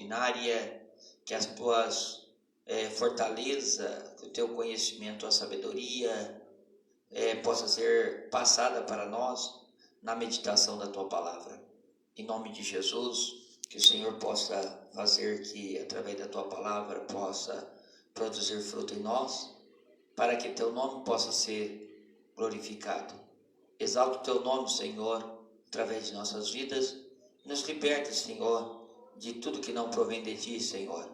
extraordinária, que as tuas fortaleza, que o teu conhecimento, a sabedoria possa ser passada para nós na meditação da tua palavra. Em nome de Jesus, que o Senhor possa fazer que através da tua palavra possa produzir fruto em nós, para que teu nome possa ser glorificado. Exalta o teu nome, Senhor, através de nossas vidas. Nos liberta, Senhor, de tudo que não provém de ti, Senhor.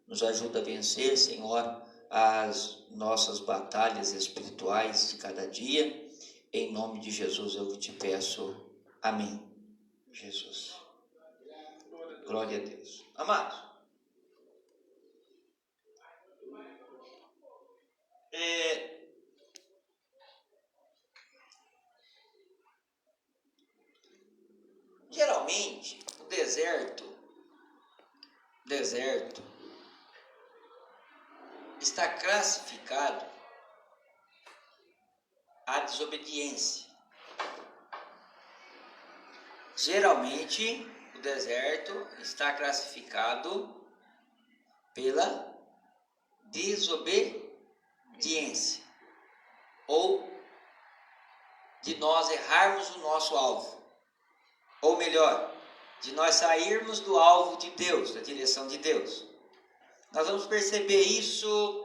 Nos ajuda a vencer, Senhor, as nossas batalhas espirituais de cada dia. Em nome de Jesus eu te peço. Amém. Jesus. Glória a Deus. Amados, geralmente o deserto está classificado à desobediência. Geralmente o deserto está classificado pela desobediência, ou de nós errarmos o nosso alvo, ou melhor, de nós sairmos do alvo de Deus, da direção de Deus. Nós vamos perceber isso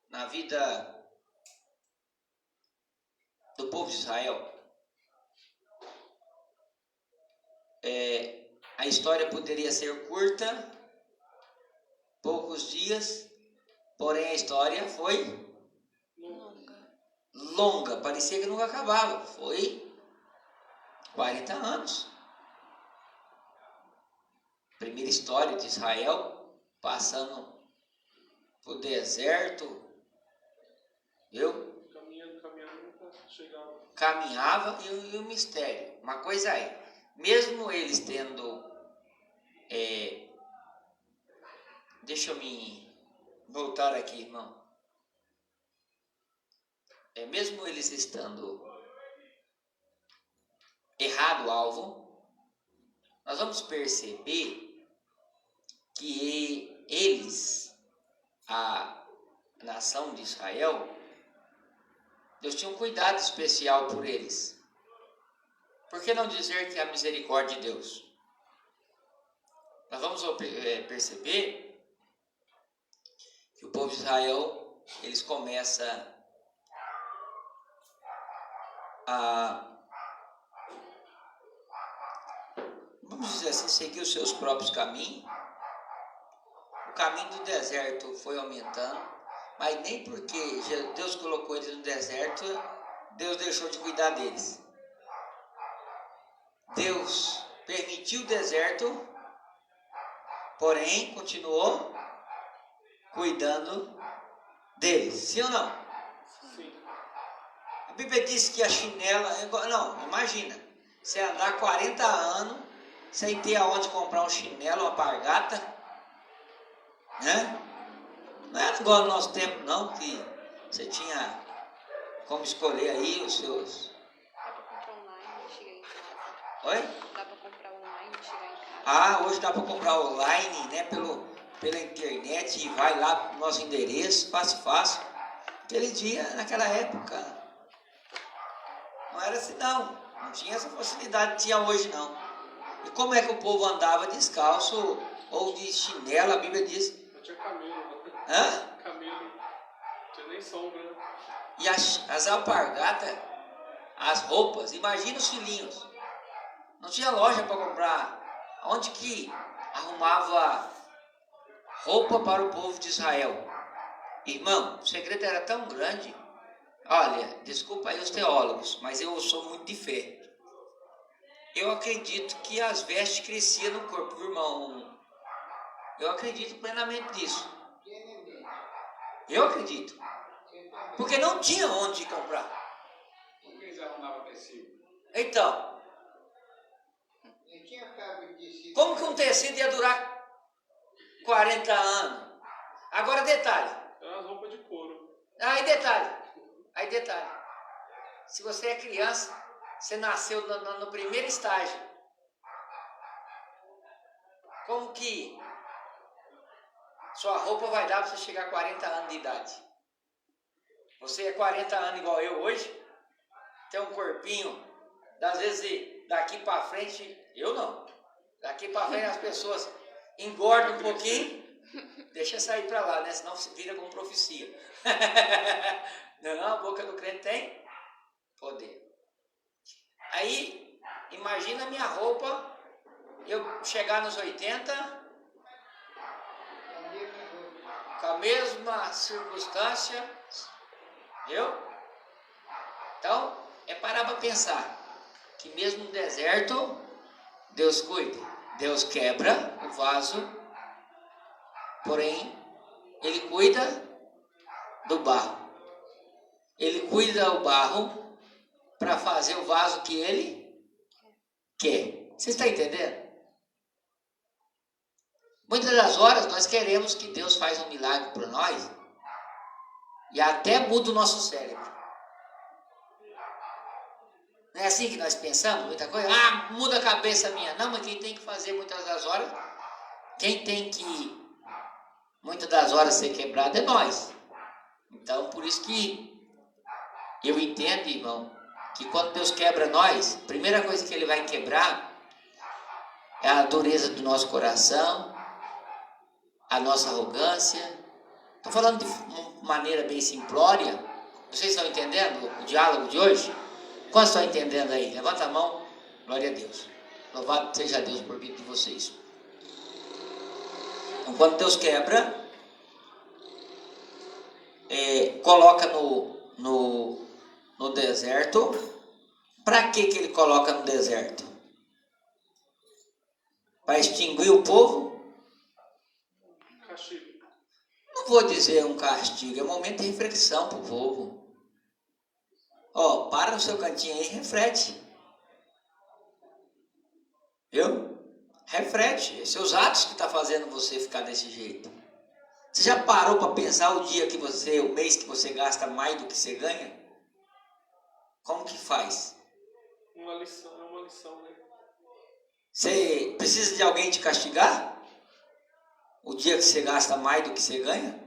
na vida do povo de Israel. A história poderia ser curta, poucos dias, porém a história foi longa, parecia que nunca acabava. Foi 40 anos. Primeira história de Israel, passando por deserto, viu? Caminhava e o mistério. Uma coisa é, mesmo eles tendo, deixa eu me voltar aqui, irmão. Mesmo eles estando errado o alvo, nós vamos perceber que eles, a nação de Israel, Deus tinha um cuidado especial por eles. Por que não dizer que é a misericórdia de Deus? Nós vamos perceber que o povo de Israel, eles começam a, vamos dizer assim, seguir os seus próprios caminhos. O caminho do deserto foi aumentando, mas nem porque Deus colocou eles no deserto, Deus deixou de cuidar deles. Deus permitiu o deserto, porém continuou cuidando deles. Sim ou não? Sim. A Bíblia diz que a chinela... Não, imagina. Você andar 40 anos sem ter aonde comprar um chinelo, uma alpargata, né? Não era igual no nosso tempo, não, que você tinha como escolher aí os seus... Dá para comprar online e chegar em casa. Oi? Dá para comprar online e chegar em casa. Hoje dá para comprar online, né, pela internet, e vai lá no nosso endereço, fácil. Aquele dia, naquela época, não era assim não tinha essa facilidade que tinha hoje não. E como é que o povo andava descalço ou de chinelo? A Bíblia diz... Não tinha camelo, né? Hã? Camelo, não tinha nem sombra, né? E as alpargatas, as roupas, imagina os filhinhos. Não tinha loja para comprar. Onde que arrumava roupa para o povo de Israel? Irmão, o segredo era tão grande. Olha, desculpa aí os teólogos, mas eu sou muito de fé. Eu acredito que as vestes cresciam no corpo do irmão. Eu acredito plenamente nisso. Eu acredito. Porque não tinha onde comprar. Por que eles arrumavam tecido? Então, como que um tecido ia durar 40 anos? Agora detalhe. Eram as roupas de couro. Aí detalhe. Se você é criança, você nasceu no primeiro estágio. como que sua roupa vai dar para você chegar a 40 anos de idade? Você é 40 anos igual eu hoje, tem um corpinho, às vezes daqui para frente, eu não. Daqui para frente as pessoas engordam um pouquinho, deixa sair para lá, né? Senão vira como profecia. Não, a boca do crente tem poder. Aí, imagina a minha roupa, eu chegar nos 80, com a mesma circunstância, viu? Então, é parar para pensar que mesmo no deserto, Deus cuida. Deus quebra o vaso, porém, Ele cuida do barro. Ele cuida do barro para fazer o vaso que Ele quer. Você está entendendo? Muitas das horas nós queremos que Deus faça um milagre por nós e até muda o nosso cérebro. Não é assim que nós pensamos, muita coisa? Ah, muda a cabeça minha. Não, mas quem tem que fazer muitas das horas, quem tem que muitas das horas ser quebrado é nós. Então, por isso que eu entendo, irmão, que quando Deus quebra nós, a primeira coisa que Ele vai quebrar é a dureza do nosso coração, a nossa arrogância. Estou falando de uma maneira bem simplória. Vocês estão entendendo o diálogo de hoje? Quantos estão entendendo aí? Levanta a mão. Glória a Deus. Louvado seja Deus por vida de vocês. Então, quando Deus quebra, coloca no deserto. Para que Ele coloca no deserto? Para extinguir o povo? Castigo. Não vou dizer um castigo, é um momento de reflexão para o povo. Para no seu cantinho aí e reflete. Viu? Reflete. Seus atos que estão fazendo você ficar desse jeito. Você já parou para pensar o mês que você gasta mais do que você ganha? Como que faz? Uma lição, né? Você precisa de alguém te castigar? O dia que você gasta mais do que você ganha?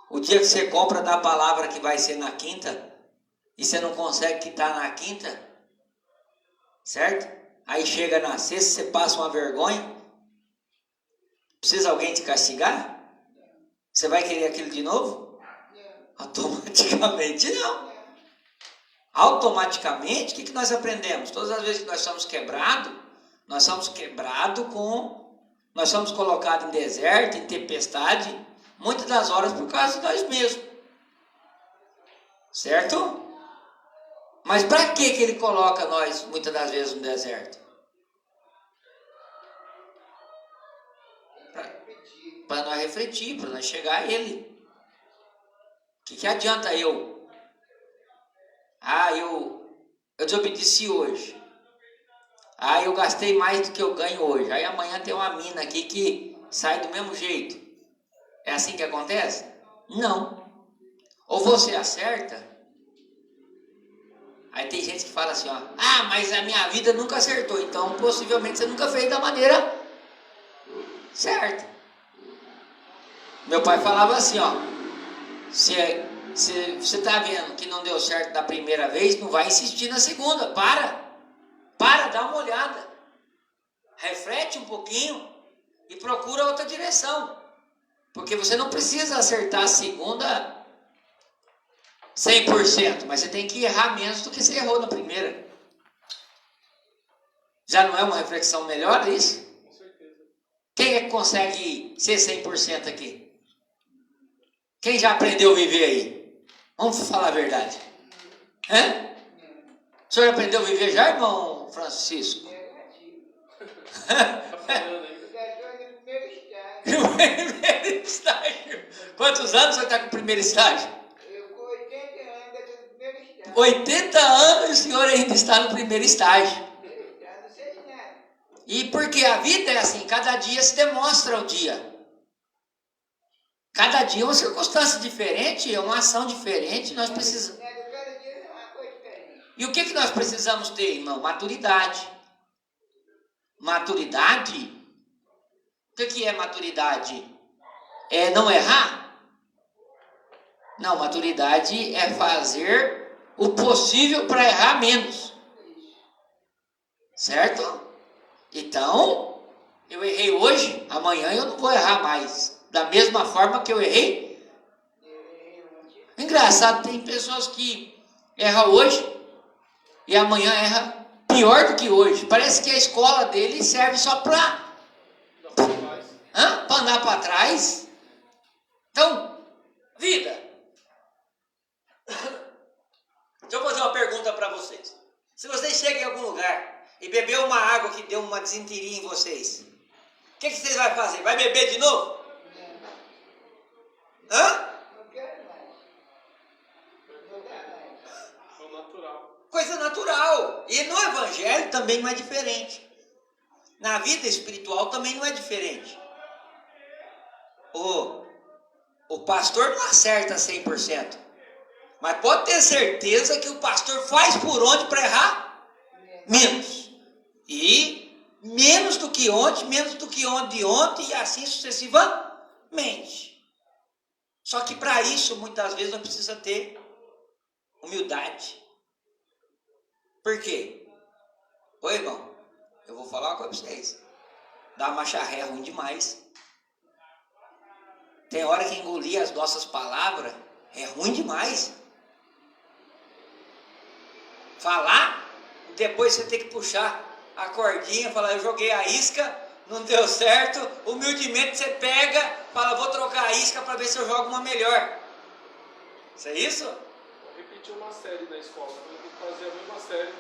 O dia que você compra da palavra que vai ser na quinta e você não consegue quitar na quinta, certo? Aí chega na sexta, você passa uma vergonha. Precisa alguém te castigar? Você vai querer aquilo de novo? Automaticamente não. Automaticamente, o que nós aprendemos? Todas as vezes que nós somos quebrados, nós somos colocados em deserto, em tempestade, muitas das horas por causa de nós mesmos. Certo? Mas para que Ele coloca nós, muitas das vezes, no deserto? Para nós refletir, para nós chegar a Ele. O que adianta eu desobedeci hoje. Eu gastei mais do que eu ganho hoje. Aí amanhã tem uma mina aqui que sai do mesmo jeito. É assim que acontece? Não. Ou você acerta. Aí tem gente que fala assim, mas a minha vida nunca acertou. Então possivelmente você nunca fez da maneira certa. Meu pai falava assim, se você está vendo que não deu certo da primeira vez, não vai insistir na segunda. Para, dá uma olhada. Reflete um pouquinho e procura outra direção. Porque você não precisa acertar a segunda 100%, mas você tem que errar menos do que você errou na primeira. Já não é uma reflexão melhor isso? Com certeza. Quem é que consegue ser 100% aqui? Quem já aprendeu a viver aí? Vamos falar a verdade. O senhor aprendeu a viver já, irmão Francisco? Primeiro estágio. Quantos anos você está com o primeiro estágio? Eu com 80 anos no primeiro estágio. 80 anos e o senhor ainda está no primeiro estágio. Não sei de nada. E porque a vida é assim, cada dia se demonstra o dia. Cada dia é uma circunstância diferente, é uma ação diferente, nós precisamos. Cada dia é uma coisa diferente. E o que nós precisamos ter, irmão? Maturidade. Maturidade que é maturidade? É não errar? Não, maturidade é fazer o possível para errar menos. Certo? Então, eu errei hoje, amanhã eu não vou errar mais. Da mesma forma que eu errei. Engraçado, tem pessoas que erram hoje e amanhã erra pior do que hoje. Parece que a escola dele serve só para andar para trás. Então, vida. Deixa eu fazer uma pergunta para vocês. Se vocês chegam em algum lugar e beber uma água que deu uma desinteria em vocês, o que vocês vão fazer? Vai beber de novo? Hã? Não quero mais. Não dá mais. É o natural. Coisa natural. E no evangelho também não é diferente. Na vida espiritual também não é diferente. O pastor não acerta 100%. Mas pode ter certeza que o pastor faz por onde para errar? Menos. E menos do que ontem, menos do que ontem, e assim sucessivamente. Só que para isso, muitas vezes, não precisa ter humildade. Por quê? Oi, irmão, eu vou falar uma coisa para vocês. Dar macharré é ruim demais. Tem hora que engolir as nossas palavras é ruim demais. Falar, depois você tem que puxar a cordinha, falar, eu joguei a isca, não deu certo, humildemente você pega, fala, vou trocar a isca para ver se eu jogo uma melhor. Isso é isso? Eu repeti uma série na escola, eu tenho que fazer a mesma série.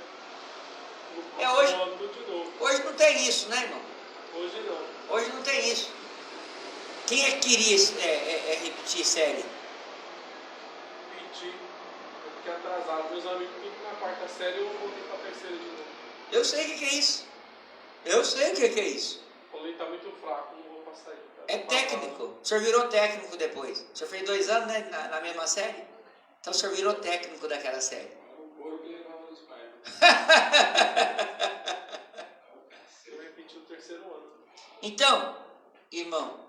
Hoje, de novo. Hoje não tem isso, né, irmão? Hoje não. Hoje não tem isso. Quem é que queria repetir série? Repeti, eu fiquei atrasado. Meus amigos tudo na quarta série, eu voltei para a terceira de novo. Eu sei o que é isso. Eu sei o que é isso. O leite está muito fraco, não vou passar aí. Tá? É técnico. O senhor virou técnico depois. O senhor fez 2 anos, né, na mesma série? Então o senhor virou técnico daquela série. O couro que levava nos pais. Eu repeti o terceiro ano. Então, irmão,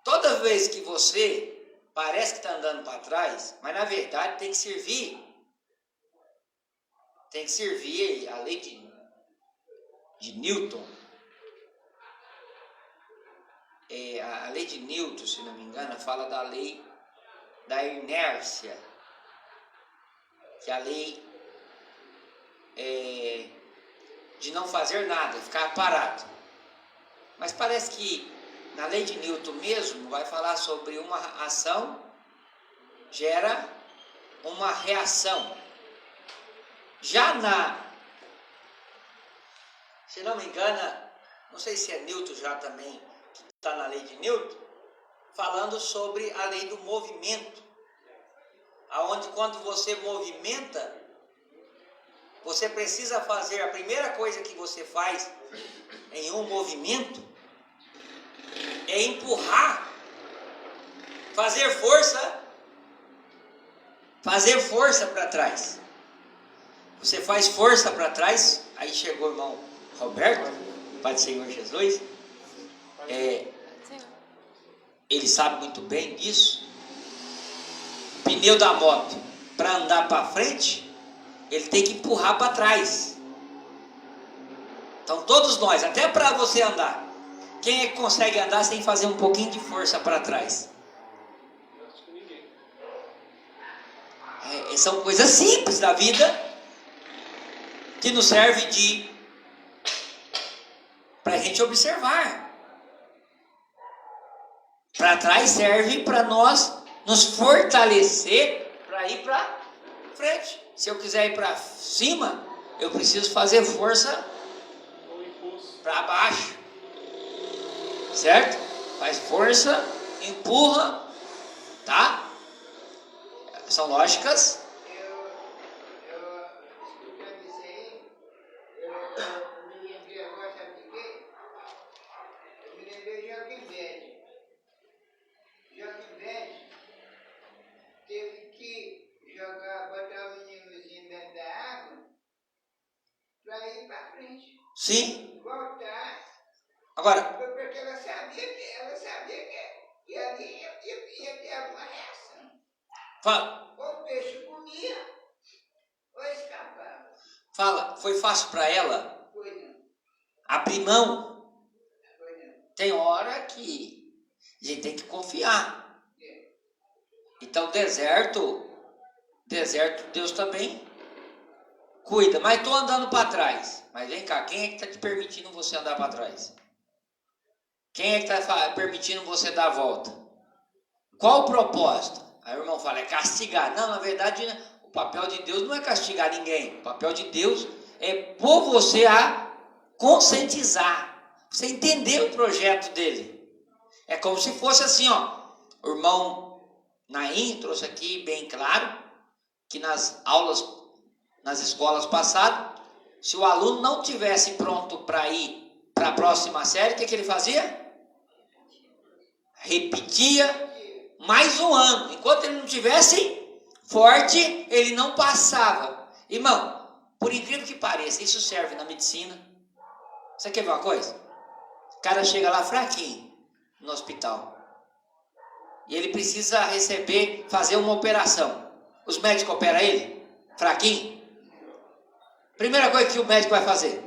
toda vez que você parece que está andando para trás, mas na verdade tem que servir a lei de Newton. A lei de Newton, se não me engano, fala da lei da inércia, que é a lei de não fazer nada, ficar parado. Mas parece que na lei de Newton mesmo vai falar sobre uma ação gera uma reação. Já se não me engano, não sei se é Newton já também, que está na lei de Newton, falando sobre a lei do movimento, aonde quando você movimenta, você precisa fazer, a primeira coisa que você faz em um movimento é empurrar, fazer força para trás. Você faz força para trás, aí chegou o irmão Roberto, Pai do Senhor Jesus, ele sabe muito bem disso. O pneu da moto, para andar para frente, ele tem que empurrar para trás. Então todos nós, até para você andar, quem é que consegue andar sem fazer um pouquinho de força para trás? Acho que ninguém. São coisas simples da vida que nos serve para a gente observar. Para trás serve para nós nos fortalecer para ir para frente. Se eu quiser ir para cima, eu preciso fazer força para baixo. Certo? Faz força, empurra, tá? São lógicas. Escutando isso aí, eu me lembrei agora, sabe de quê? Eu me lembrei de Joaquim Bede. Joaquim Bede teve que botar o meninozinho dentro da água para ir para frente. Sim. Voltar. Agora, Foi para porque ela sabia que ali ia ter alguma reação. Fala. Ou o peixe comia, ou escapava. Fala, foi fácil para ela Foi não. abrir mão? Foi não. Tem hora que a gente tem que confiar. Então, deserto, Deus também cuida. Mas estou andando para trás. Mas vem cá, quem é que está te permitindo você andar para trás? Quem é que está permitindo você dar a volta? Qual o propósito? Aí o irmão fala, é castigar. Não, na verdade, o papel de Deus não é castigar ninguém. O papel de Deus é pôr você a conscientizar. Você entender o projeto dele. É como se fosse assim, ó. O irmão Naim trouxe aqui bem claro que nas aulas, nas escolas passadas, se o aluno não tivesse pronto para ir para a próxima série, o que ele fazia? Repetia mais um ano. Enquanto ele não tivesse forte, ele não passava. Irmão, por incrível que pareça, isso serve na medicina. Você quer ver uma coisa? O cara chega lá fraquinho no hospital. E ele precisa fazer uma operação. Os médicos operam ele? Fraquinho? Primeira coisa que o médico vai fazer?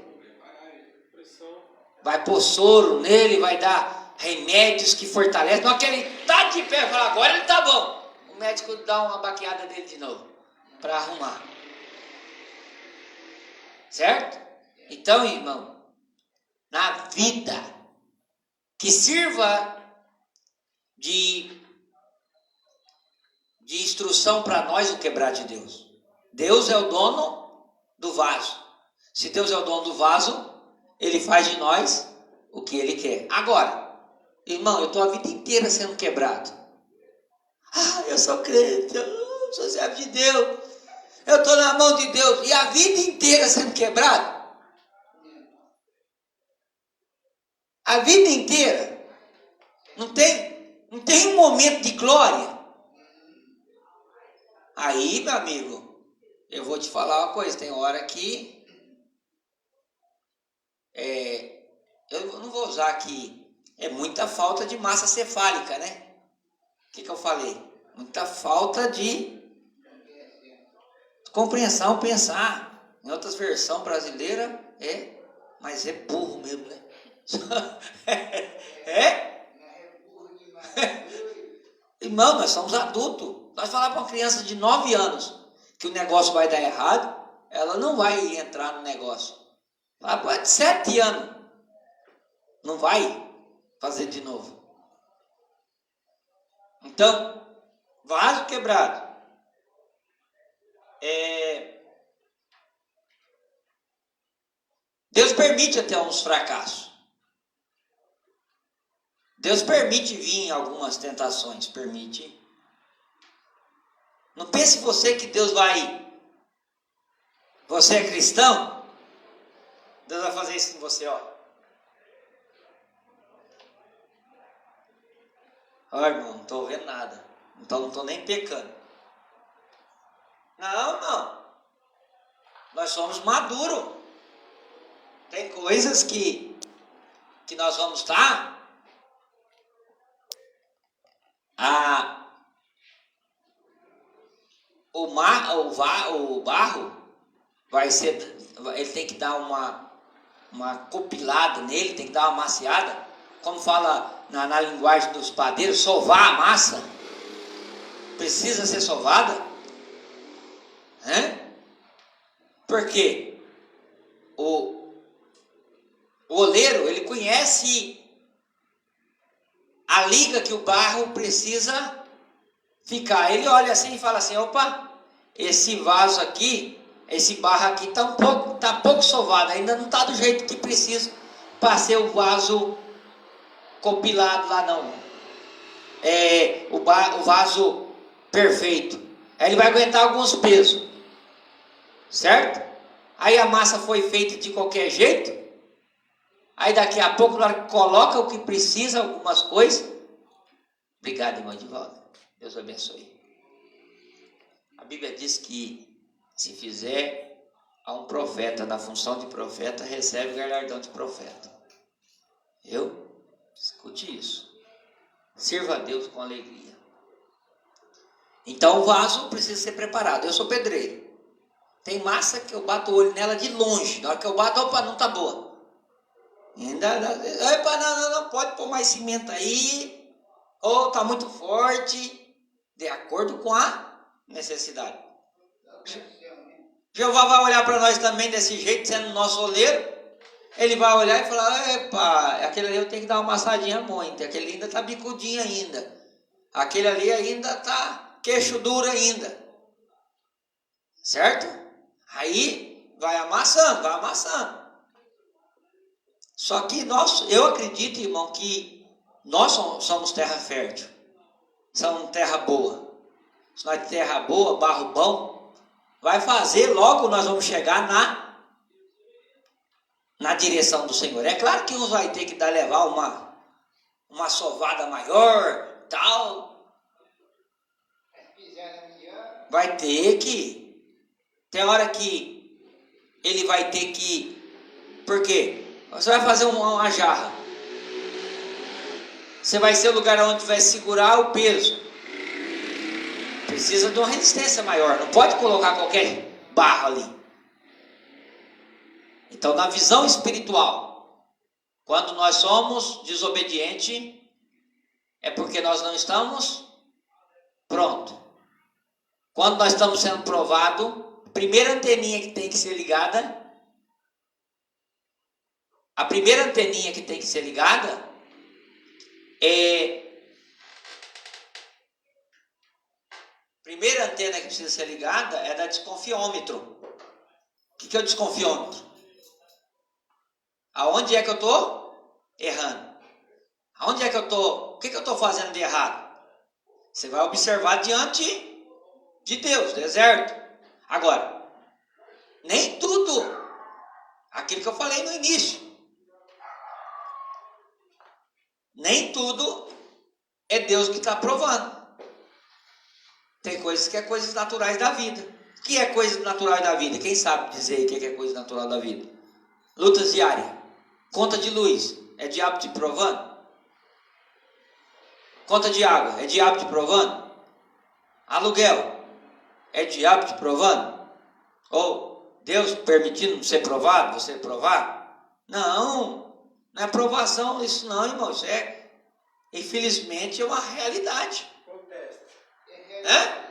Vai pôr soro nele, vai dar remédios que fortalecem. Não, que ele tá de pé, fala, agora ele tá bom. O médico dá uma baqueada dele de novo, para arrumar. Certo? Então, irmão, na vida, que sirva de instrução para nós o quebrar de Deus. Deus é o dono do vaso. Se Deus é o dono do vaso, Ele faz de nós o que Ele quer. Agora, irmão, eu estou a vida inteira sendo quebrado. Eu sou crente, eu sou servo de Deus, eu estou na mão de Deus, e a vida inteira sendo quebrado? A vida inteira? Não tem um momento de glória? Aí, meu amigo, eu vou te falar uma coisa, tem hora que eu não vou usar aqui, é muita falta de massa cefálica, né? O que eu falei? Muita falta de compreensão, pensar. Em outras versões brasileiras mas é burro mesmo, né? Irmão, nós somos adultos. Nós falar para uma criança de 9 anos que o negócio vai dar errado, ela não vai entrar no negócio. Fala para de 7 anos, não vai fazer de novo. Então, vaso quebrado. Deus permite até uns fracassos. Deus permite vir algumas tentações, permite. Não pense você que Deus vai... Você é cristão? Deus vai fazer isso com você, ó. Ó, irmão, não estou vendo nada. Então não estou nem pecando. Não. Nós somos maduros. Tem coisas que nós vamos estar... O barro vai ser, ele tem que dar uma copilada nele, tem que dar uma maciada, como fala na linguagem dos padeiros, sovar a massa, precisa ser sovada, porque o oleiro, ele conhece a liga que o barro precisa ficar. Ele olha assim e fala assim, opa, esse vaso aqui, esse barro aqui tá pouco sovado, ainda não está do jeito que precisa para ser o vaso compilado lá não. O vaso perfeito. Aí ele vai aguentar alguns pesos. Certo? Aí a massa foi feita de qualquer jeito. Aí daqui a pouco, na hora que coloca o que precisa, algumas coisas. Obrigado, irmão Edivaldo. Deus abençoe. A Bíblia diz que se fizer a um profeta da função de profeta, recebe o galardão de profeta. Viu? Escute isso. Sirva a Deus com alegria. Então o vaso precisa ser preparado. Eu sou pedreiro. Tem massa que eu bato o olho nela de longe. Na hora que eu bato, opa, não está boa. Opa, não, pode pôr mais cimento aí. Ou está muito forte. De acordo com a necessidade. Jeová vai olhar para nós também desse jeito, sendo nosso oleiro. Ele vai olhar e falar, epa, aquele ali eu tenho que dar uma amassadinha muito. Aquele ainda está bicudinho ainda. Aquele ali ainda está queixo duro ainda. Certo? Aí vai amassando. Só que eu acredito, irmão, que nós somos terra fértil. Somos terra boa. Se nós terra boa, barro bom, vai fazer, logo nós vamos chegar na direção do Senhor. É claro que uns vai ter que levar uma sovada maior, tal. Vai ter que. Tem hora que ele vai ter que. Por quê? Você vai fazer uma jarra. Você vai ser o lugar onde vai segurar o peso. Precisa de uma resistência maior. Não pode colocar qualquer barro ali. Então, na visão espiritual, quando nós somos desobedientes, é porque nós não estamos prontos. Quando nós estamos sendo provados, a primeira anteninha que tem que ser ligada, primeira antena que precisa ser ligada é da desconfiômetro. O que é o desconfiômetro? Aonde é que eu estou errando? Aonde é que eu estou? O que eu estou fazendo de errado? Você vai observar diante de Deus, deserto. Agora, nem tudo, aquilo que eu falei no início, nem tudo é Deus que está provando. Tem coisas que é coisas naturais da vida. O que é coisa natural da vida? Quem sabe dizer o que é coisa natural da vida? Lutas diárias. Conta de luz, é diabo te provando? Conta de água, é diabo te provando? Aluguel, é diabo te provando? Ou Deus permitindo você provar, você provar? Não é provação isso não, irmão. Isso infelizmente, é uma realidade. Contesta.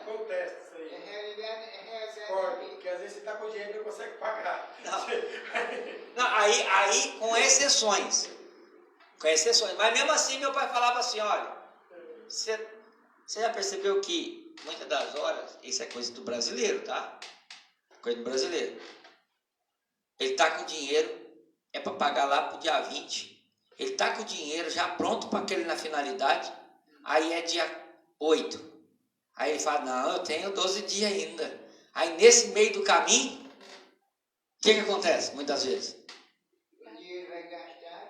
Contesta isso aí. Porque às vezes você está com dinheiro e não consegue pagar. Não, aí com exceções. Mas mesmo assim meu pai falava assim, olha, você já percebeu que muitas das horas, isso é coisa do brasileiro, tá? Coisa do brasileiro. Ele está com dinheiro, é para pagar lá pro dia 20. Ele está com o dinheiro já pronto para aquele na finalidade, aí é dia 8. Aí ele fala, não, eu tenho 12 dias ainda. Aí nesse meio do caminho, o que acontece muitas vezes? O dinheiro vai gastar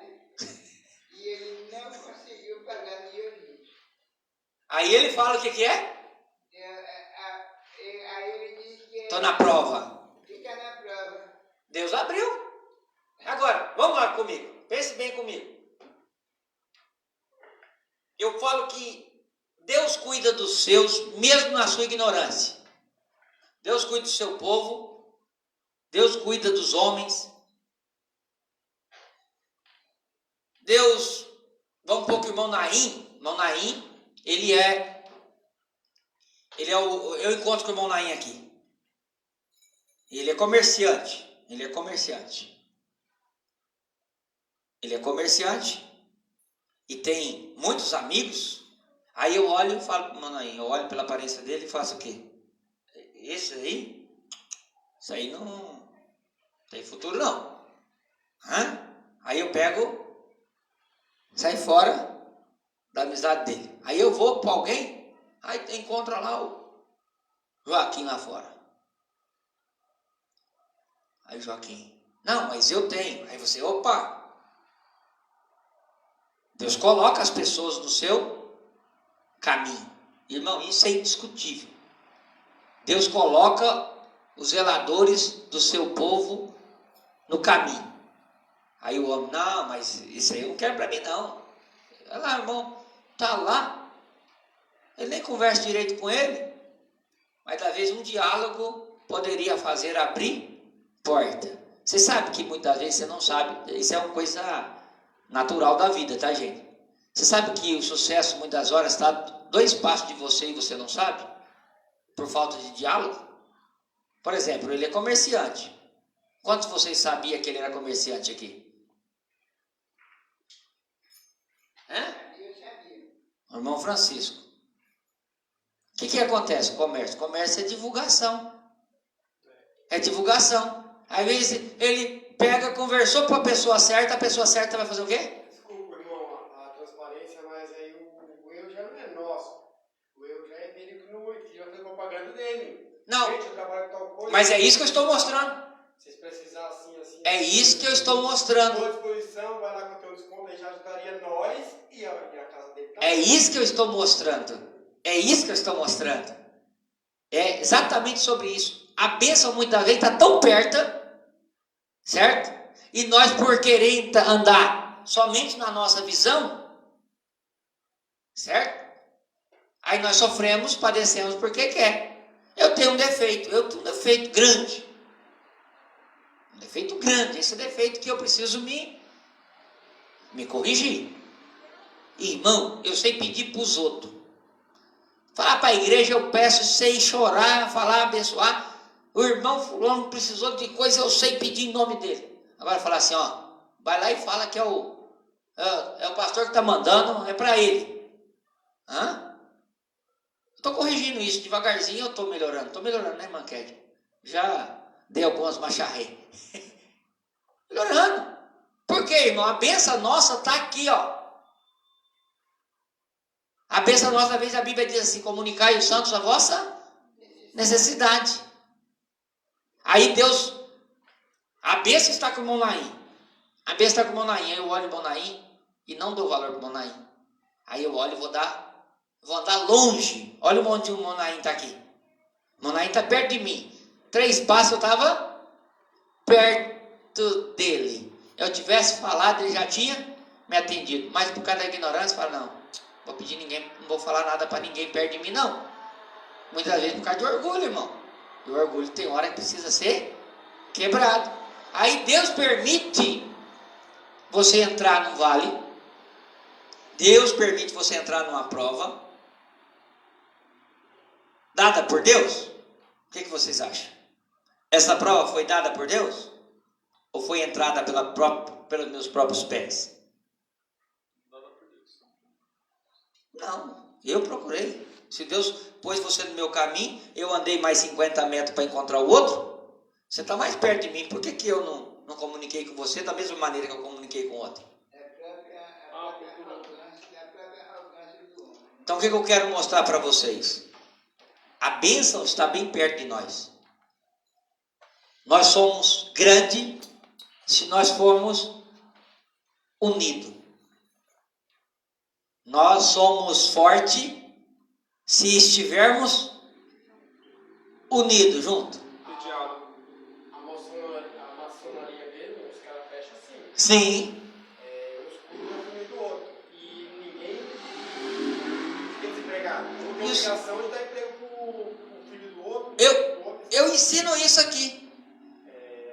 e ele não conseguiu pagar no dia 20. Aí ele fala o que é? Aí ele diz que... Estou na prova. Fica na prova. Deus abriu. Agora, vamos lá comigo. Pense bem comigo. Eu falo que Deus cuida dos seus, mesmo na sua ignorância. Deus cuida do seu povo. Deus cuida dos homens. Deus, vamos pôr que o irmão Naim, eu encontro com o irmão Naim aqui. Ele é comerciante. Ele é comerciante e tem muitos amigos. Aí eu olho e falo para o irmão Naim, eu olho pela aparência dele e faço o quê? Isso aí não tem futuro não. Aí eu pego, saio fora da amizade dele. Aí eu vou para alguém, aí encontro lá o Joaquim lá fora. Aí Joaquim, não, mas eu tenho. Aí você, opa. Deus coloca as pessoas no seu caminho. Irmão, isso é indiscutível. Deus coloca os zeladores do seu povo no caminho. Aí o homem, não, mas isso aí eu não quero para mim não. Olha lá, irmão, está lá. Ele nem conversa direito com ele. Mas talvez um diálogo poderia fazer abrir porta. Você sabe que muitas vezes você não sabe. Isso é uma coisa natural da vida, tá, gente? Você sabe que o sucesso muitas horas está 2 passos de você e você não sabe? Por falta de diálogo? Por exemplo, ele é comerciante. Quantos de vocês sabiam que ele era comerciante aqui? O irmão Francisco. O que acontece com o comércio? Comércio é divulgação. É divulgação. Às vezes ele pega, conversou com a pessoa certa vai fazer o quê? Desculpa, irmão, a transparência, mas aí o erro já não é nosso. O erro já é dele que não vai fazer propaganda dele. Não, gente, eu trabalho com tal coisa, mas é isso que eu estou mostrando. Vocês precisar assim. É isso que eu estou mostrando. Estou à disposição, vai lá com o teu desconto, aí já ajudaria nós e a casa dele. É isso que eu estou mostrando. É isso que eu estou mostrando. É exatamente sobre isso. A bênção muitas vezes está tão perto, certo? E nós, por querer andar somente na nossa visão, certo? Aí nós sofremos, padecemos porque quer. Eu tenho um defeito grande. Um defeito grande. Esse defeito que eu preciso me corrigir. Irmão, eu sei pedir para os outros. Falar para a igreja, eu peço, sei chorar, falar, abençoar. O irmão fulano precisou de coisa, eu sei pedir em nome dele. Agora falar assim, ó, vai lá e fala que é o pastor que está mandando, é para ele. Estou corrigindo isso, devagarzinho eu estou melhorando. Estou melhorando, né, Manquete? Já dei algumas macharré. Melhorando. Por quê, irmão? A bênção nossa está aqui, ó. A bênção nossa, às vezes a Bíblia diz assim, comunicai os santos a vossa necessidade. Aí Deus, a bênção está com o Monaim. A bênção está com o Monaim. Aí eu olho o Monaim e não dou valor para o Monaim. Aí eu olho e vou andar longe. Olha onde o Monaim está aqui. O Monaim está perto de mim. 3 passos eu estava perto dele. Eu tivesse falado, ele já tinha me atendido. Mas por causa da ignorância, fala, não vou pedir ninguém, não vou falar nada para ninguém perto de mim, não. Muitas vezes por causa de orgulho, irmão. E o orgulho tem hora que precisa ser quebrado. Aí Deus permite você entrar num vale. Deus permite você entrar numa prova dada por Deus. O que vocês acham? Essa prova foi dada por Deus? Ou foi entrada pelos meus próprios pés? Não, eu procurei. Se Deus pôs você no meu caminho, eu andei mais 50 metros para encontrar o outro, você está mais perto de mim. Por que eu não comuniquei com você da mesma maneira que eu comuniquei com o outro? Então o que eu quero mostrar para vocês? A bênção está bem perto de nós. Nós somos grandes se nós formos unidos. Nós somos fortes se estivermos unidos juntos. O diálogo, a maçonaria dele, os caras fecham assim. Sim. Os cultos um do outro. E ninguém fica desempregado. Não tem obrigação de dar emprego pro filho do outro. Eu ensino isso aqui.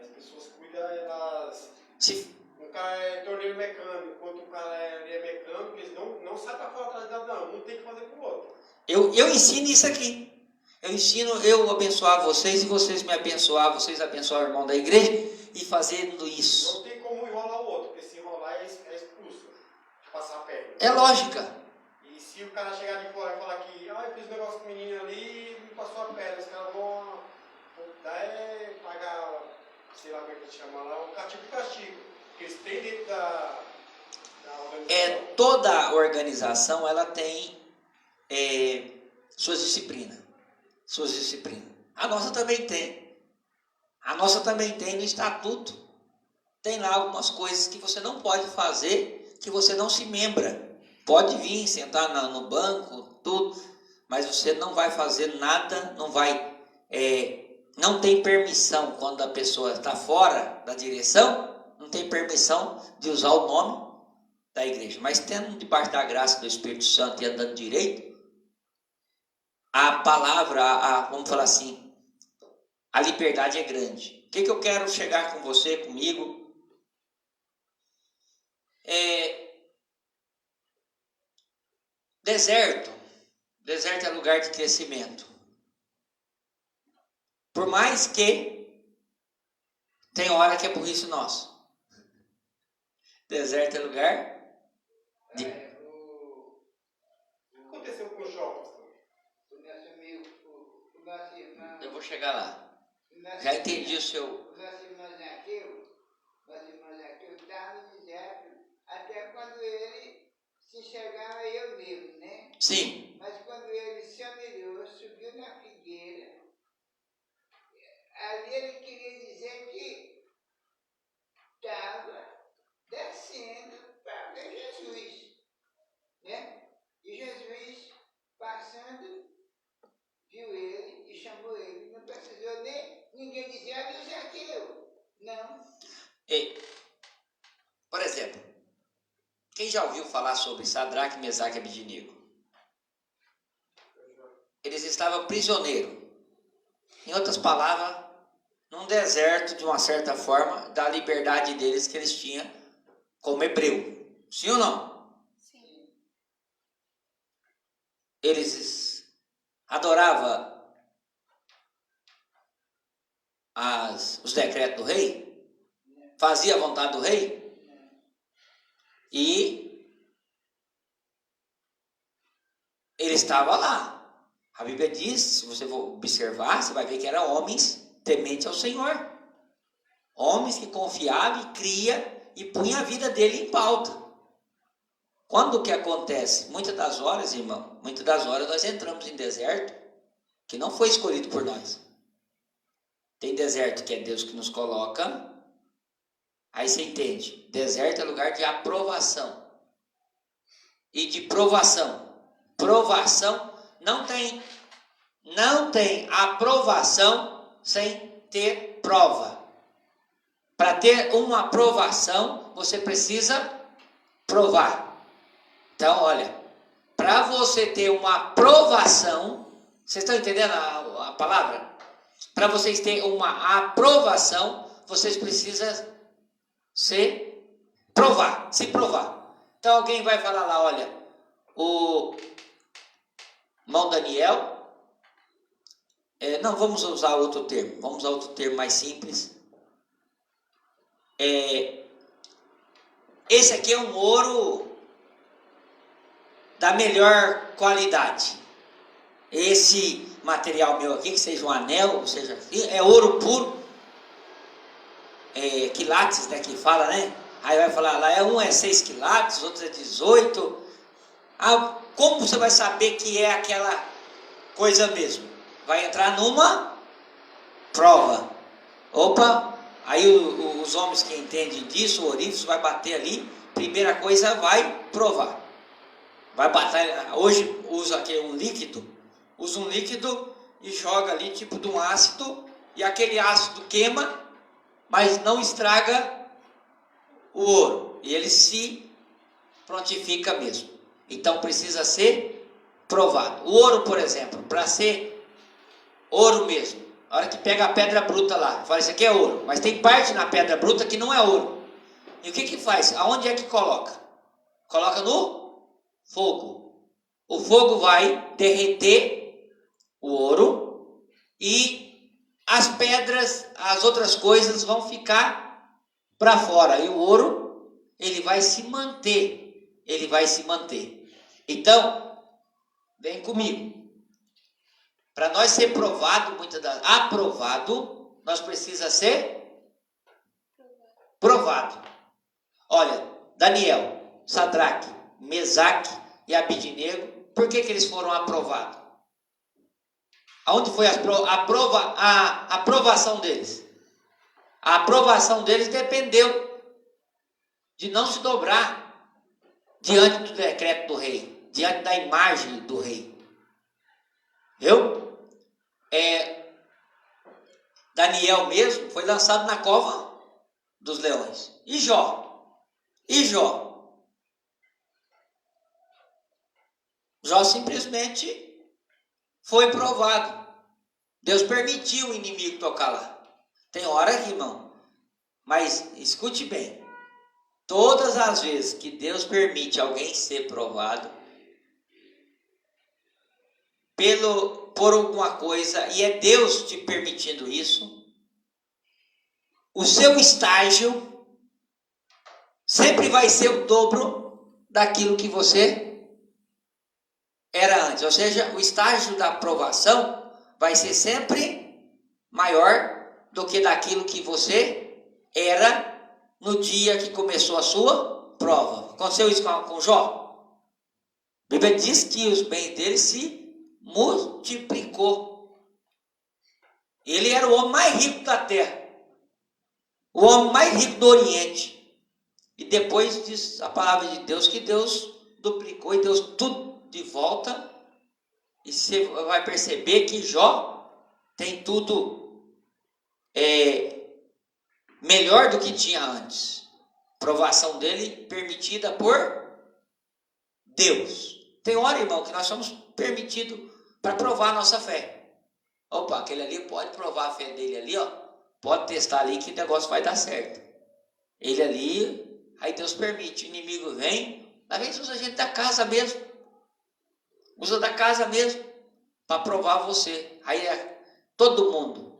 As pessoas cuidam, elas... Um cara é torneiro mecânico, enquanto o cara é mecânico, eles não saem para fora atrás da não tem que fazer pro outro. Eu ensino isso aqui. Eu abençoar vocês e vocês me abençoar, vocês abençoar o irmão da igreja e fazendo isso. Não tem como enrolar o outro, porque se enrolar é expulso, de passar a perna. É lógica. E se o cara chegar de fora e falar que eu fiz um negócio com o menino ali e me passou a perna, os caras vão pagar, sei lá como é que chama lá, um castigo. Que eles têm dentro da organização. Toda organização ela tem suas disciplinas. A nossa também tem. A nossa também tem no estatuto. Tem lá algumas coisas que você não pode fazer, que você não se membra. Pode vir, sentar no banco, tudo, mas você não vai fazer nada, não tem permissão quando a pessoa está fora da direção, não tem permissão de usar o nome da igreja. Mas tendo debaixo da graça do Espírito Santo e andando direito, a palavra, vamos falar assim, a liberdade é grande. O que eu quero chegar com você, comigo? Deserto. Deserto é lugar de crescimento. Por mais que tem hora que é burrice nosso. Deserto é lugar de... O que aconteceu com o Jó, pastor? O nosso amigo, o nosso irmão... Eu vou chegar lá. Já entendi o seu... O nosso irmão Zaqueu está no deserto até quando ele se chegava eu mesmo, né? Sim. Mas quando ele se humilhou, subiu na figueira, ali ele queria dizer que estava descendo para ver Jesus, né? E Jesus, passando, viu ele e chamou ele. Não precisou nem ninguém dizer, olha o Zaqueu. Não. Por exemplo, quem já ouviu falar sobre Sadraque, Mesaque e Abednego? Eles estavam prisioneiros. Em outras palavras, num deserto, de uma certa forma, da liberdade deles que eles tinham como hebreu. Sim ou não? Sim. Eles adoravam os decretos do rei? Fazia a vontade do rei? E ele estava lá. A Bíblia diz, se você for observar, você vai ver que eram homens tementes ao Senhor. Homens que confiavam e cria e punha a vida dele em pauta. Quando o que acontece? Muitas das horas, irmão, muitas das horas nós entramos em deserto que não foi escolhido por nós. Tem deserto que é Deus que nos coloca. Aí você entende. Deserto é lugar de aprovação. E de provação. Provação não tem aprovação sem ter prova. Para ter uma aprovação, você precisa provar. Então, olha, para você ter uma aprovação, vocês estão entendendo a palavra? Para vocês terem uma aprovação, vocês precisam se provar. Então, alguém vai falar lá, olha, o irmão Daniel, não, vamos usar outro termo mais simples. Esse aqui é um ouro da melhor qualidade. Esse material meu aqui, que seja um anel, ou seja, é ouro puro, quilates, né, que fala, né? Aí vai falar lá, um é 6 quilates, outro é 18. Como você vai saber que é aquela coisa mesmo? Vai entrar numa prova. Opa, aí os homens que entendem disso, o ourives, vai bater ali, primeira coisa vai provar. Vai bater, hoje usa aqui um líquido e joga ali tipo de um ácido, e aquele ácido queima, mas não estraga o ouro, e ele se prontifica mesmo. Então precisa ser provado. O ouro, por exemplo, para ser ouro mesmo, a hora que pega a pedra bruta lá, fala, isso aqui é ouro, mas tem parte na pedra bruta que não é ouro. E o que faz? Aonde é que coloca? Coloca no fogo. O fogo vai derreter o ouro e as pedras, as outras coisas vão ficar para fora. E o ouro, ele vai se manter. Então, vem comigo. Para nós ser aprovado, nós precisamos ser provado. Olha, Daniel, Sadraque, Mesaque e Abednego, por que eles foram aprovados? Aonde foi a aprovação deles? A aprovação deles dependeu de não se dobrar diante do decreto do rei, diante da imagem do rei. Daniel mesmo foi lançado na cova dos leões. E Jó? Jó simplesmente foi provado. Deus permitiu o inimigo tocar lá. Tem hora aqui, irmão. Mas escute bem. Todas as vezes que Deus permite alguém ser provado por alguma coisa, e é Deus te permitindo isso, o seu estágio sempre vai ser o dobro daquilo que você era antes. Ou seja, o estágio da aprovação vai ser sempre maior do que daquilo que você era no dia que começou a sua prova. Aconteceu isso com Jó? A Bíblia diz que os bens dele se multiplicou. Ele era o homem mais rico da terra, o homem mais rico do Oriente. E depois diz a palavra de Deus que Deus duplicou e deu tudo de volta. E você vai perceber que Jó tem tudo melhor do que tinha antes. Provação dele permitida por Deus. Tem hora, irmão, que nós somos permitidos para provar a nossa fé. Opa, aquele ali pode provar a fé dele ali, ó. Pode testar ali que o negócio vai dar certo. Ele ali, aí Deus permite, o inimigo vem, às vezes usa a gente da casa mesmo. Usa da casa mesmo para provar você. Aí todo mundo.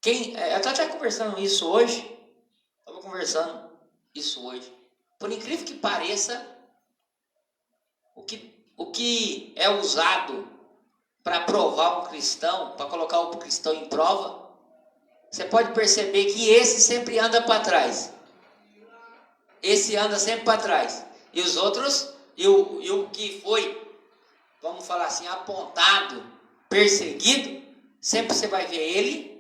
Eu estava até conversando isso hoje. Por incrível que pareça, o que é usado para provar um cristão, para colocar o cristão em prova, você pode perceber que esse sempre anda para trás. Esse anda sempre para trás. E os outros, e o que foi, vamos falar assim, apontado, perseguido, sempre você vai ver ele.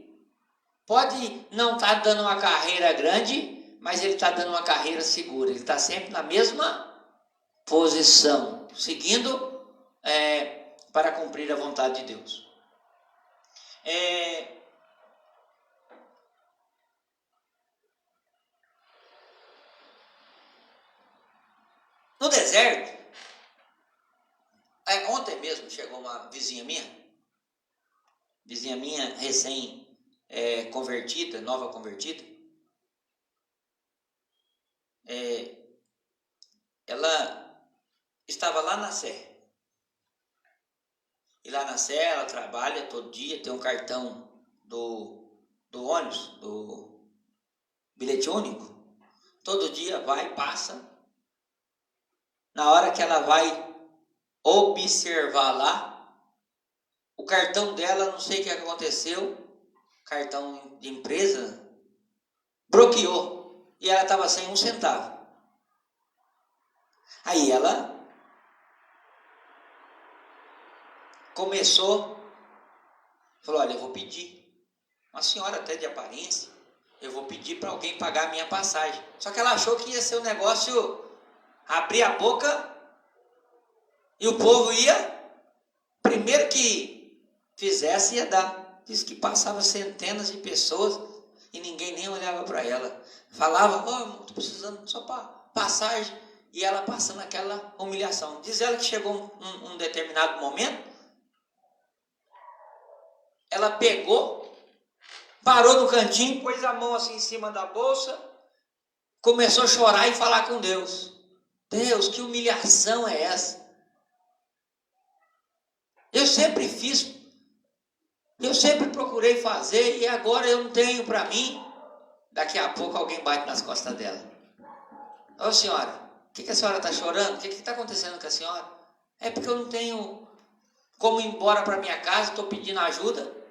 Pode não estar dando uma carreira grande, mas ele está dando uma carreira segura. Ele está sempre na mesma posição, seguindo para cumprir a vontade de Deus. No deserto, ontem mesmo chegou uma vizinha minha recém convertida, nova convertida. Ela estava lá na Sé. E lá na Sé ela trabalha todo dia, tem um cartão do ônibus, do bilhete único. Todo dia vai, passa. Na hora que ela vai observar lá, o cartão dela, não sei o que aconteceu, cartão de empresa, bloqueou. E ela estava sem um centavo. Aí ela falou, olha, eu vou pedir, uma senhora até de aparência, eu vou pedir para alguém pagar a minha passagem. Só que ela achou que ia ser um negócio, abrir a boca e o povo ia, primeiro que fizesse, ia dar. Diz que passava centenas de pessoas e ninguém nem olhava para ela. Falava, estou precisando só para passagem. E ela passando aquela humilhação. Diz ela que chegou um determinado momento, ela pegou, parou no cantinho, pôs a mão assim em cima da bolsa, começou a chorar e falar com Deus. Deus, que humilhação é essa? Eu sempre fiz, eu sempre procurei fazer e agora eu não tenho para mim. Daqui a pouco alguém bate nas costas dela. Ô senhora, por que a senhora está chorando? O que está acontecendo com a senhora? É porque eu não tenho como ir embora para minha casa, estou pedindo ajuda.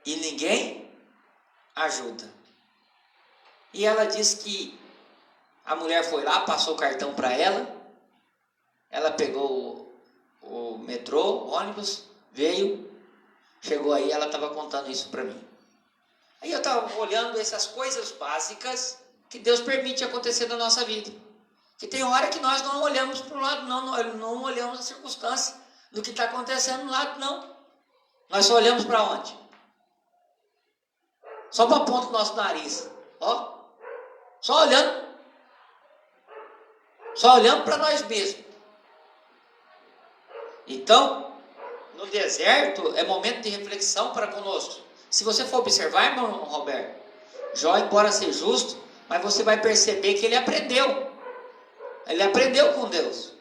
E ninguém ajuda. E ela disse que a mulher foi lá, passou o cartão para ela. Ela pegou o metrô, o ônibus, veio, chegou aí, ela estava contando isso para mim. Aí eu estava olhando essas coisas básicas que Deus permite acontecer na nossa vida. Que tem hora que nós não olhamos para o lado, não olhamos a circunstância do que está acontecendo no lado, não. Nós só olhamos para onde? Só para a ponta do nosso nariz. Ó, só olhando para nós mesmos. Então, no deserto é momento de reflexão para conosco. Se você for observar, irmão Roberto, Jó, embora seja justo, mas você vai perceber que ele aprendeu. Ele aprendeu com Deus.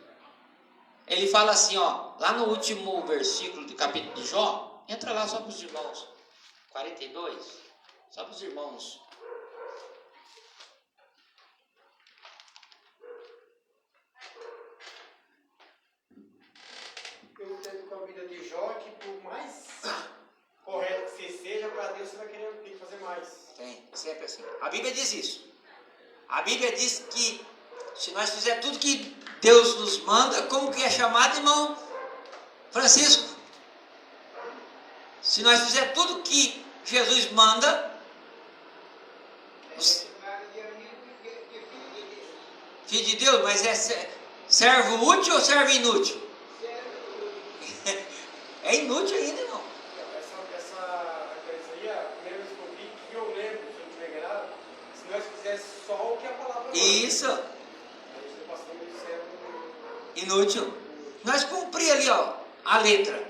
Ele fala assim, ó, lá no último versículo do capítulo de Jó, entra lá só para os irmãos, 42, só para os irmãos. Eu entendo com a vida de Jó que por mais correto que você seja, para Deus você vai querer ter que fazer mais. Tem, sempre assim. A Bíblia diz isso. A Bíblia diz que se nós fizermos tudo que Deus nos manda, como que é chamado, irmão Francisco? Se nós fizermos tudo que Jesus manda, filho de Deus, mas é servo útil ou servo inútil? É inútil ainda, irmão. Essa coisa aí, a primeira vez que eu vi, que eu lembro, se eu não estiver enganado, se nós fizéssemos só o que a palavra manda. Isso. Inútil. Nós cumprir ali, ó, a letra.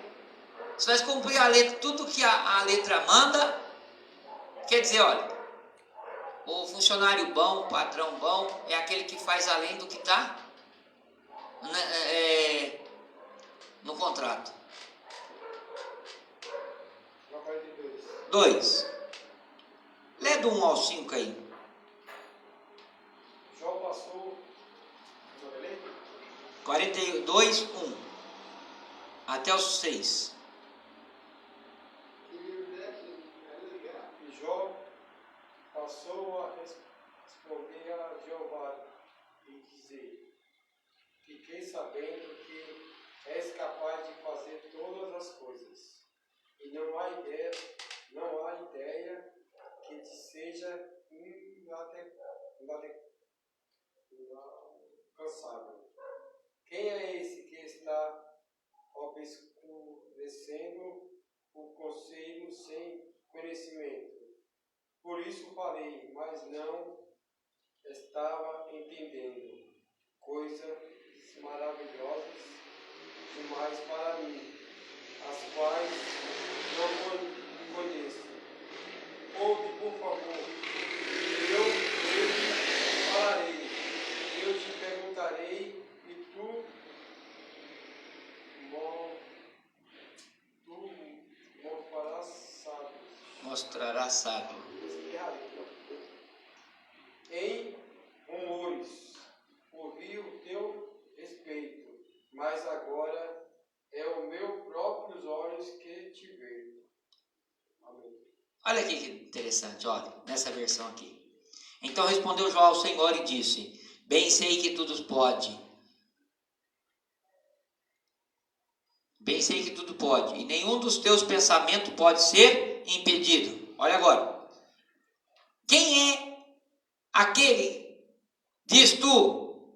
Se nós cumprir a letra, tudo que a letra manda, quer dizer, olha, o funcionário bom, o patrão bom, é aquele que faz além do que está no contrato. 2. Lê do 1 ao 5 aí. Jó passou 42, 1 até os 6. E Jó passou a responder a Jeová e dizer: fiquei sabendo que és capaz de fazer todas as coisas, e não há ideia que te seja inalcançável. Quem é esse que está obscurecendo o conselho sem conhecimento? Por isso falei, mas não estava entendendo. Coisas maravilhosas demais para mim, as quais não conheço. Ouve, por favor, eu te falarei, eu te perguntarei e tu mostrarás sábio. Em rumores ouvi o teu respeito, mas agora é os meus próprios olhos que te veem. Amém. Olha aqui que interessante, olha, nessa versão aqui. Então respondeu Jó ao Senhor e disse: bem sei que tudo pode. Bem sei que tudo pode, e nenhum dos teus pensamentos pode ser impedido. Olha agora. Quem é aquele, diz tu,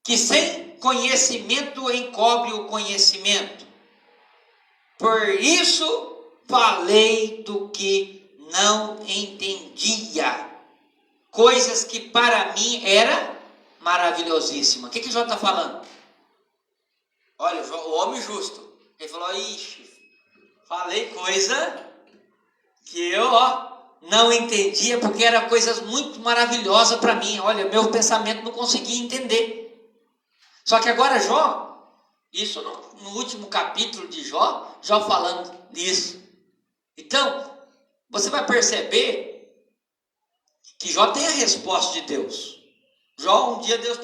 que sem conhecimento encobre o conhecimento? Por isso falei do que não entendia, coisas que para mim era maravilhosíssima. O que Jó está falando? Olha, o homem justo, ele falou: ixi, falei coisa que eu não entendia, porque era coisas muito maravilhosas para mim. Olha, meu pensamento não conseguia entender. Só que agora Jó, isso no último capítulo de Jó, Jó falando disso. Então, você vai perceber que Jó tem a resposta de Deus. Jó, um dia Deus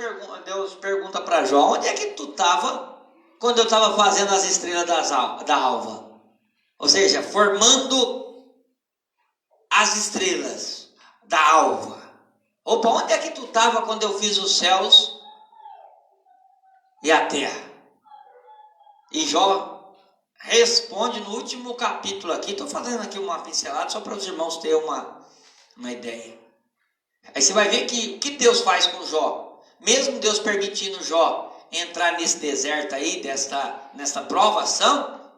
pergunta para Jó: onde é que tu estava quando eu estava fazendo as estrelas da alva? Ou seja, formando as estrelas da alva. Opa, onde é que tu estava quando eu fiz os céus e a terra? E Jó responde no último capítulo aqui. Estou fazendo aqui uma pincelada só para os irmãos terem uma ideia. Aí você vai ver que o que Deus faz com Jó, mesmo Deus permitindo Jó entrar nesse deserto aí, nessa provação,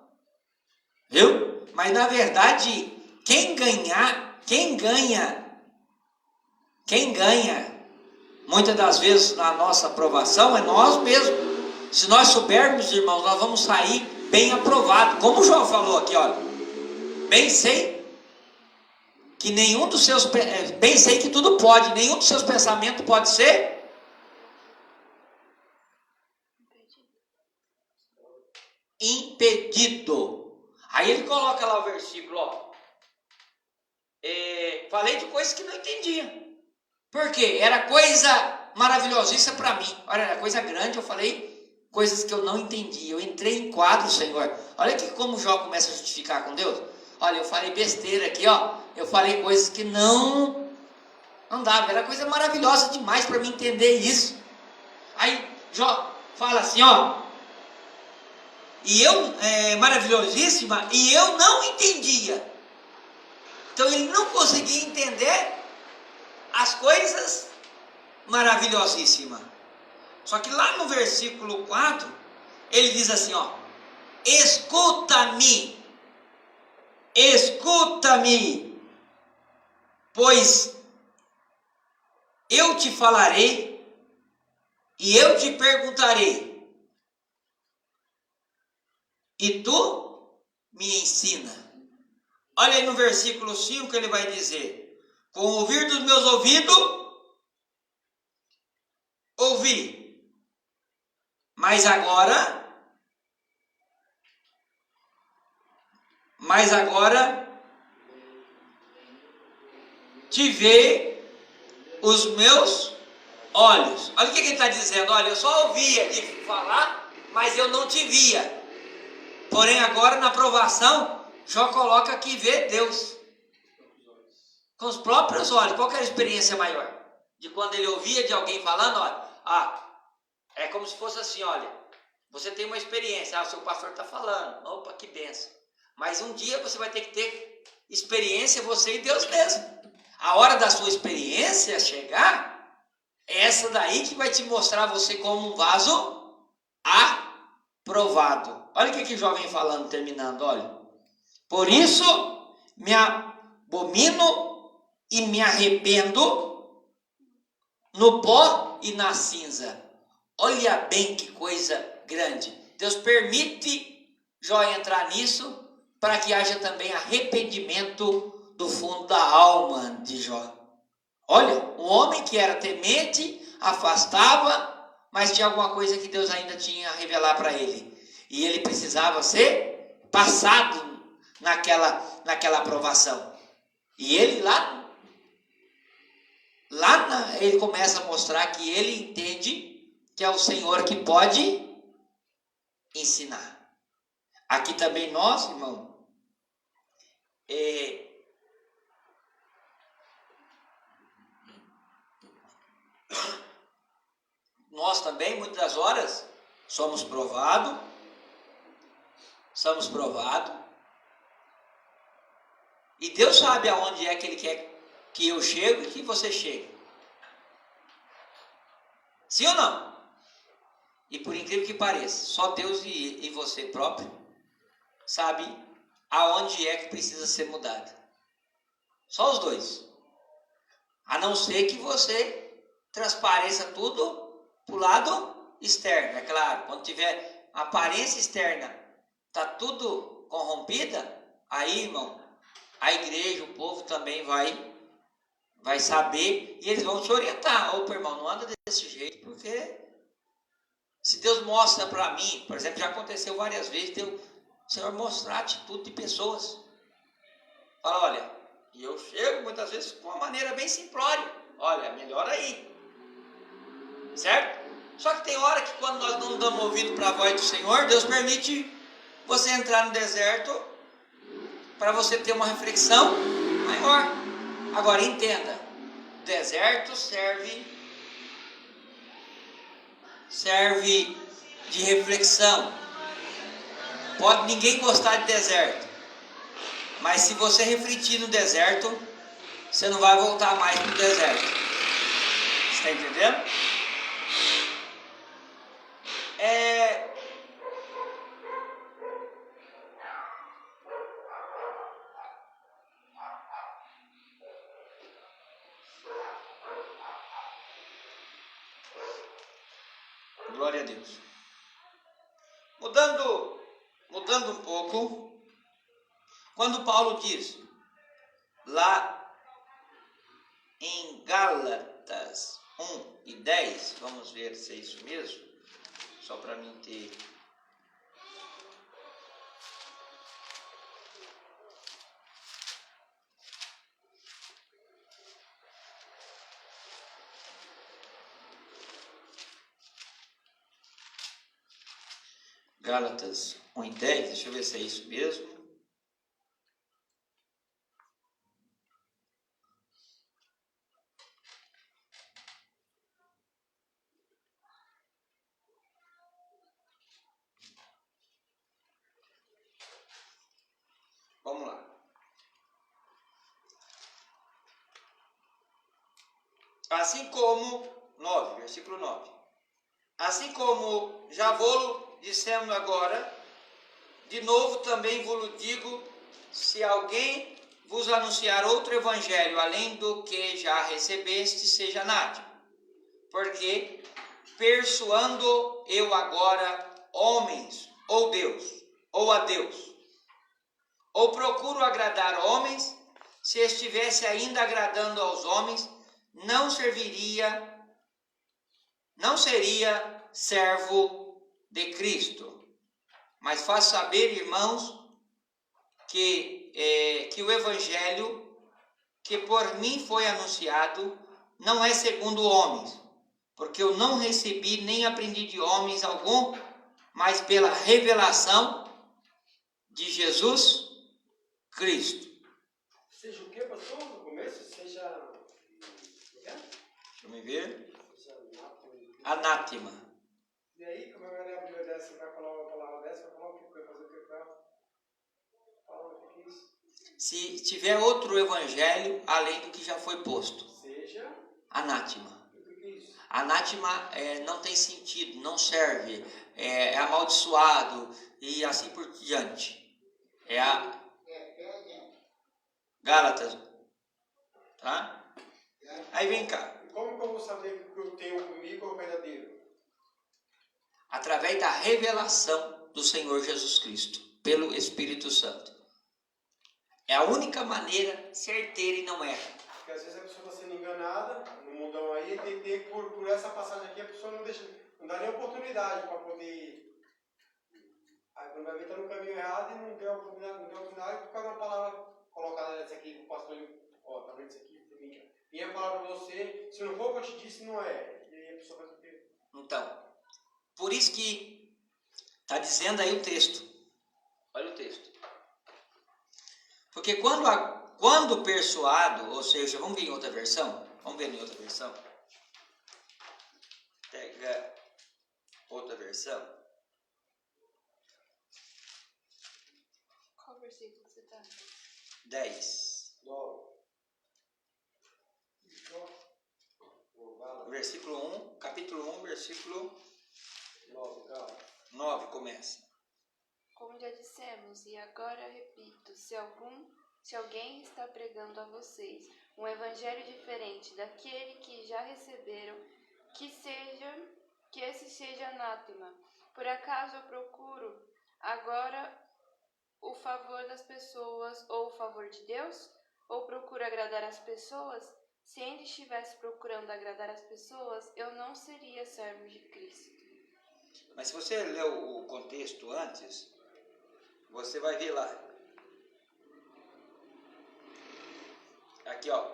viu? Mas na verdade, quem ganha, muitas das vezes na nossa aprovação é nós mesmos. Se nós soubermos, irmãos, nós vamos sair bem aprovado. Como o João falou aqui, olha. Bem sei que nenhum dos seus... Bem sei que tudo pode. Nenhum dos seus pensamentos pode ser... impedido. Aí ele coloca lá o versículo, ó. Falei de coisas que não entendia. Por quê? Era coisa maravilhosa, isso é para mim. Olha, era coisa grande, eu falei coisas que eu não entendi. Eu entrei em quadro, Senhor. Olha que como Jó começa a justificar com Deus. Olha, eu falei besteira aqui, ó. Eu falei coisas que não dava. Era coisa maravilhosa demais para mim entender isso. Aí Jó fala assim, ó. E eu, maravilhosíssima, e eu não entendia. Então ele não conseguia entender as coisas maravilhosíssimas. Só que lá no versículo 4, ele diz assim, ó. Escuta-me, pois eu te falarei e eu te perguntarei. E tu me ensina. Olha aí no versículo 5 ele vai dizer. Com o ouvir dos meus ouvidos, ouvi. Mas agora, te vê os meus olhos. Olha o que ele está dizendo. Olha, eu só ouvia de falar, mas eu não te via. Porém agora na provação, Jó coloca que vê Deus com os próprios olhos. Qual que era a experiência maior? De quando ele ouvia de alguém falando, olha, é como se fosse assim, olha, você tem uma experiência, o seu pastor está falando, opa, que benção. Mas um dia você vai ter que ter experiência, você e Deus mesmo. A hora da sua experiência chegar, é essa daí que vai te mostrar você como um vaso aprovado. Olha o que o Jó vem falando, terminando, olha. Por isso me abomino e me arrependo no pó e na cinza. Olha bem que coisa grande. Deus permite Jó entrar nisso para que haja também arrependimento do fundo da alma de Jó. Olha, um homem que era temente, afastava, mas tinha alguma coisa que Deus ainda tinha a revelar para ele. E ele precisava ser passado naquela aprovação. E ele ele começa a mostrar que ele entende que é o Senhor que pode ensinar. Aqui também nós, irmão, nós também, muitas das horas, somos provados. E Deus sabe aonde é que Ele quer que eu chegue e que você chegue. Sim ou não? E por incrível que pareça, só Deus e você próprio sabe aonde é que precisa ser mudado. Só os dois. A não ser que você transpareça tudo para o lado externo, é claro. Quando tiver aparência externa, está tudo corrompida, aí, irmão, a igreja, o povo também vai saber e eles vão te orientar. Opa, irmão, não anda desse jeito, porque se Deus mostra para mim, por exemplo, já aconteceu várias vezes, o Senhor mostrar a atitude de pessoas. Fala, olha, e eu chego muitas vezes com uma maneira bem simplória. Olha, melhor aí. Certo? Só que tem hora que quando nós não damos ouvido para a voz do Senhor, Deus permite você entrar no deserto para você ter uma reflexão maior. Agora entenda, deserto serve de reflexão. Pode ninguém gostar de deserto, mas se você refletir no deserto, você não vai voltar mais para o deserto. Você está entendendo? Glória a Deus. Mudando um pouco, quando Paulo diz lá em Gálatas 1:10, vamos ver se é isso mesmo, só para mim ter. Gálatas 1:10, deixa eu ver se é isso mesmo. Vamos lá. Assim como, versículo 9. Assim como já vou dizendo agora, de novo também vos digo, se alguém vos anunciar outro evangelho, além do que já recebeste, seja anátema. Porque persuando eu agora homens, ou Deus, ou a Deus, ou procuro agradar homens, se estivesse ainda agradando aos homens, não seria servo de Cristo. Mas faço saber, irmãos, que o evangelho que por mim foi anunciado não é segundo homens, porque eu não recebi nem aprendi de homens algum, mas pela revelação de Jesus Cristo. Seja o que, pastor? No começo? Seja... Deixa eu me ver. Anátema. E aí, como é que a Bíblia dessa? Vai falar uma palavra dessa? Vai falar o que? Vai fazer o que? Fala o que é isso? Se tiver outro evangelho além do que já foi posto. Seja... Anátema. O que é isso? Anátema não tem sentido, não serve, é amaldiçoado e assim por diante. Gálatas, tá? Aí vem cá. Como que eu vou saber que o que eu tenho comigo é o verdadeiro? Através da revelação do Senhor Jesus Cristo, pelo Espírito Santo. É a única maneira certeira e não erra. Porque às vezes a pessoa está sendo enganada no mundão aí, e por essa passagem aqui a pessoa não dá nem oportunidade para poder. Aí quando vai ver está no caminho errado e não deu oportunidade, por causa de uma palavra colocada nessa aqui, o pastor, tá vendo isso aqui? Minha palavra para você, se não for o que eu te disse, não é. E aí a pessoa faz o quê? Então, por isso que está dizendo aí o texto. Olha o texto. Porque quando persuado, ou seja, vamos ver em outra versão? Pega outra versão. Qual versículo você está? 10. 9. Versículo 1, capítulo 1, versículo 9 começa. Como já dissemos, e agora repito, se alguém está pregando a vocês um evangelho diferente daquele que já receberam, que esse seja anátema. Por acaso eu procuro agora o favor das pessoas ou o favor de Deus? Ou procuro agradar as pessoas? Se ainda estivesse procurando agradar as pessoas, eu não seria servo de Cristo. Mas se você leu o contexto antes, você vai ver lá. Aqui, ó.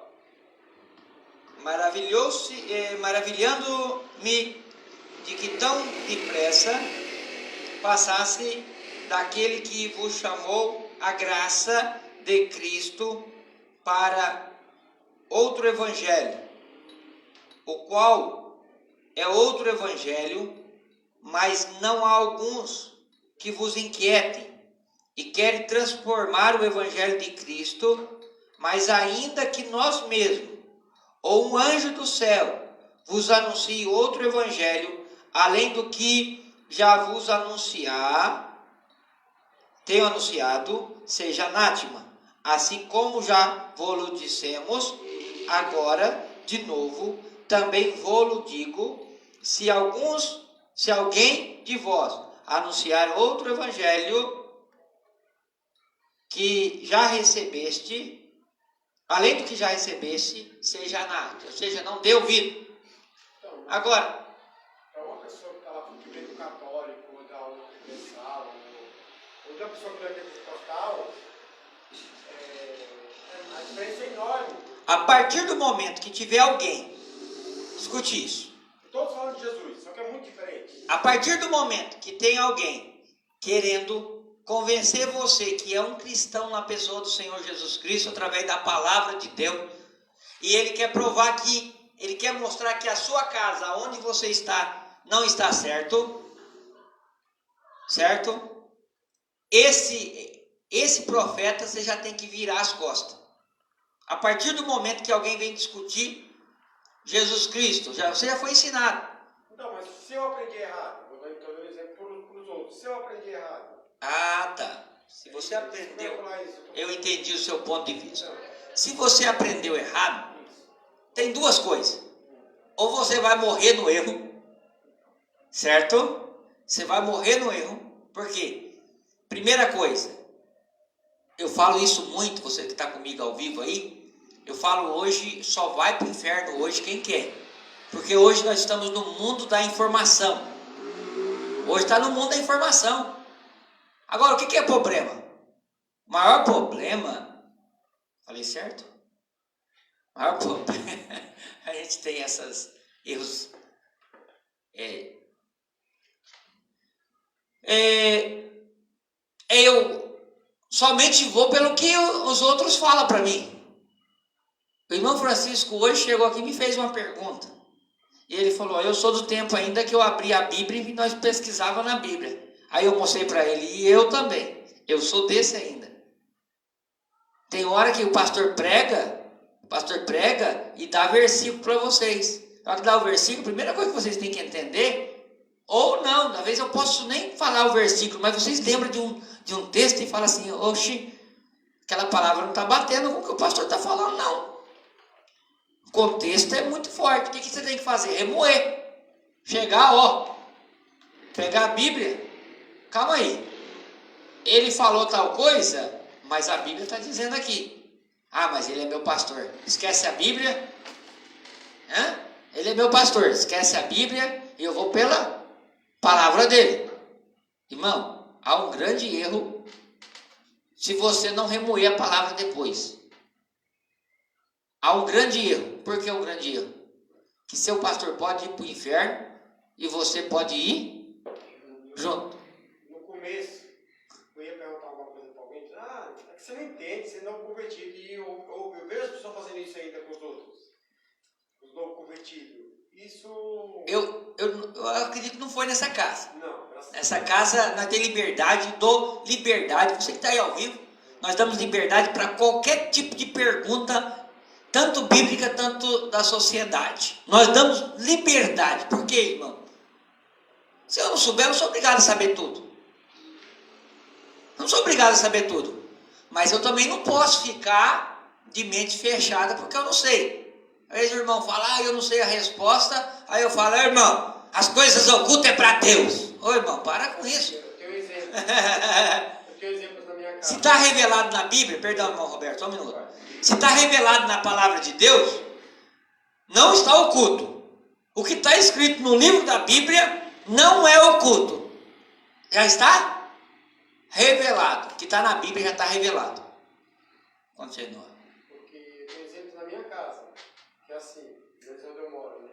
Maravilhando-me de que tão depressa passasse daquele que vos chamou a graça de Cristo para outro evangelho, o qual é outro evangelho, mas não há alguns que vos inquietem e querem transformar o evangelho de Cristo, mas ainda que nós mesmos, ou um anjo do céu, vos anuncie outro evangelho, além do que já vos tenho anunciado, seja anátema. Assim como já vou-lo dissemos, agora, de novo, também vou-lo digo, se alguém de vós anunciar outro evangelho que já recebeste, além do que já recebeste, seja nada, ou seja, não dê ouvido. Então, Agora, para uma pessoa que está lá que vem do católico, ou da universal, ou da pessoa que vem do pentecostal, a diferença é enorme. a partir do momento que tiver alguém, escute isso, Todos falam de Jesus, só que é muito diferente. a partir do momento que tem alguém querendo convencer você que é um cristão na pessoa do Senhor Jesus Cristo, através da palavra de Deus, e ele quer provar que, ele quer mostrar que a sua casa, onde você está, não está certo, esse profeta você já tem que virar as costas. A partir do momento que alguém vem discutir Jesus Cristo, você já foi ensinado. Então, mas se eu aprendi errado, vou dar então um exemplo para os outros. Se eu aprendi errado, Ah, tá. Se você como é aprendeu, que eu falar isso? eu entendi o seu ponto de vista. Se você aprendeu errado, tem duas coisas. Ou você vai morrer no erro, certo? Você vai morrer no erro. Por quê? Primeira coisa, eu falo isso muito, você que está comigo ao vivo aí, eu falo hoje, só vai para o inferno hoje quem quer. Porque hoje nós estamos no mundo da informação. Hoje está no mundo da informação. Agora, o que é problema? O maior problema, falei certo? O maior problema, a gente tem esses erros. Eu somente vou pelo que os outros falam para mim. O irmão Francisco hoje chegou aqui e me fez uma pergunta. E ele falou, eu sou do tempo ainda que eu abri a Bíblia e nós pesquisávamos na Bíblia. Aí eu mostrei para ele, e eu também. Eu sou desse ainda. Tem hora que o pastor prega e dá versículo para vocês. Na hora que dá o versículo, a primeira coisa que vocês têm que entender, ou não, às vezes eu posso nem falar o versículo, mas vocês lembram de um texto e falam assim, oxe, aquela palavra não está batendo com o que o pastor está falando, não. O contexto é muito forte. O que você tem que fazer? Remoer. Chegar, pegar a Bíblia. Calma aí. Ele falou tal coisa, mas a Bíblia está dizendo aqui. Ah, mas ele é meu pastor. Esquece a Bíblia? Ele é meu pastor. Esquece a Bíblia e eu vou pela palavra dele. Irmão, há um grande erro se você não remoer a palavra depois. Há um grande erro. Por que um grande erro? Que seu pastor pode ir para o inferno e você pode ir junto. No começo, eu ia perguntar alguma coisa para alguém, é que você não entende, você não é convertido. E eu vejo as pessoas fazendo isso ainda com os outros. Os não convertidos. Isso... Eu acredito que não foi nessa casa. Não. Nessa casa nós temos liberdade, você que está aí ao vivo, nós damos liberdade para qualquer tipo de pergunta, tanto bíblica, tanto da sociedade. Nós damos liberdade. Por quê, irmão? Se eu não souber, eu não sou obrigado a saber tudo. Não sou obrigado a saber tudo. Mas eu também não posso ficar de mente fechada porque eu não sei. Às vezes o irmão fala, eu não sei a resposta. Aí eu falo, irmão, as coisas ocultas é para Deus. Ô irmão, para com isso. Eu tenho exemplos. Eu tenho exemplos na minha casa. Se está revelado na Bíblia, perdão, irmão Roberto, só um minuto. Se está revelado na palavra de Deus, não está oculto. O que está escrito no livro da Bíblia não é oculto. Já está revelado. O que está na Bíblia já está revelado. Continua. Porque eu tenho exemplos na minha casa, que é assim, desde onde eu moro, né?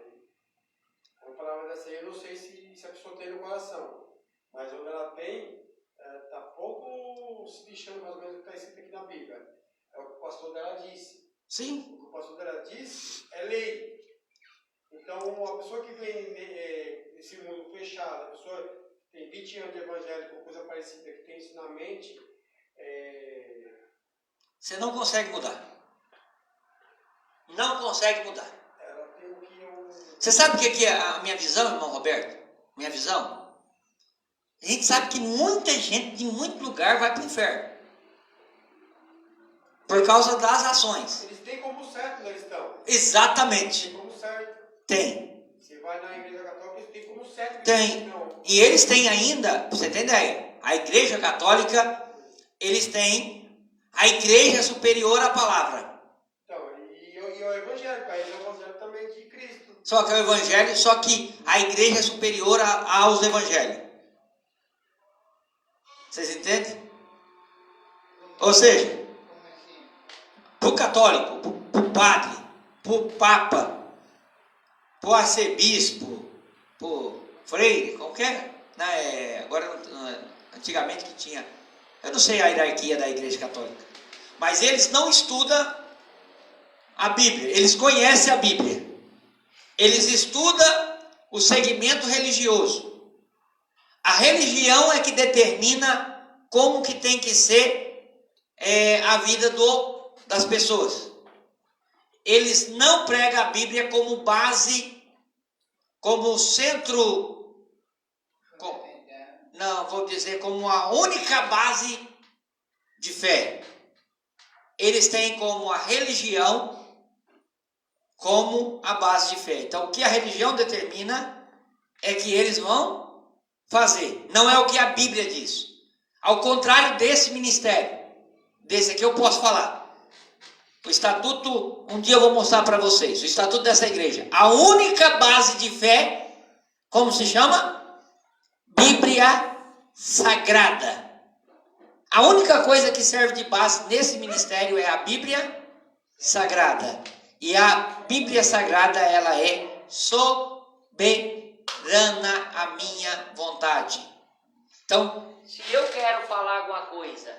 Uma palavra dessa aí eu não sei se a pessoa tem no coração, mas onde ela tem, está pouco se deixando mais ou menos o que está escrito aqui na Bíblia. É o que o pastor dela disse. Sim. O que o pastor dela disse é lei. Então, a pessoa que vem nesse mundo fechado, a pessoa que tem 20 anos de evangélico ou coisa parecida, que tem isso na mente, você não consegue mudar. Não consegue mudar. ela tem o que eu... Você sabe o que é a minha visão, irmão Roberto? Minha visão? A gente sabe que muita gente de muito lugar vai para o inferno. Por causa das ações. Eles têm como certo na questão. Exatamente. Tem como certo. Tem. Você vai na igreja católica, eles têm como certo. Tem. Não. E eles têm ainda, você tem ideia, a Igreja Católica, eles têm a Igreja superior à palavra. Então, e o Evangelho, para eles é o Evangelho também de Cristo. Só que é o Evangelho, só que a Igreja é superior aos Evangelhos. Vocês entendem? Ou seja, para o católico, para o padre, para o papa, para o arcebispo, para o freire, qualquer, né, agora, antigamente que tinha, eu não sei a hierarquia da Igreja Católica, mas eles não estudam a Bíblia, eles conhecem a Bíblia, eles estudam o segmento religioso. A religião é que determina como que tem que ser a vida das pessoas. Eles não pregam a Bíblia como base, como centro, não, vou dizer como a única base de fé. Eles têm como a religião como a base de fé. Então, o que a religião determina é que eles vão fazer. Não é o que a Bíblia diz. Ao contrário desse ministério, desse aqui eu posso falar. O estatuto, um dia eu vou mostrar para vocês, o estatuto dessa igreja. A única base de fé, como se chama? Bíblia Sagrada. A única coisa que serve de base nesse ministério é a Bíblia Sagrada. E a Bíblia Sagrada, ela é soberana à minha vontade. Então, se eu quero falar alguma coisa,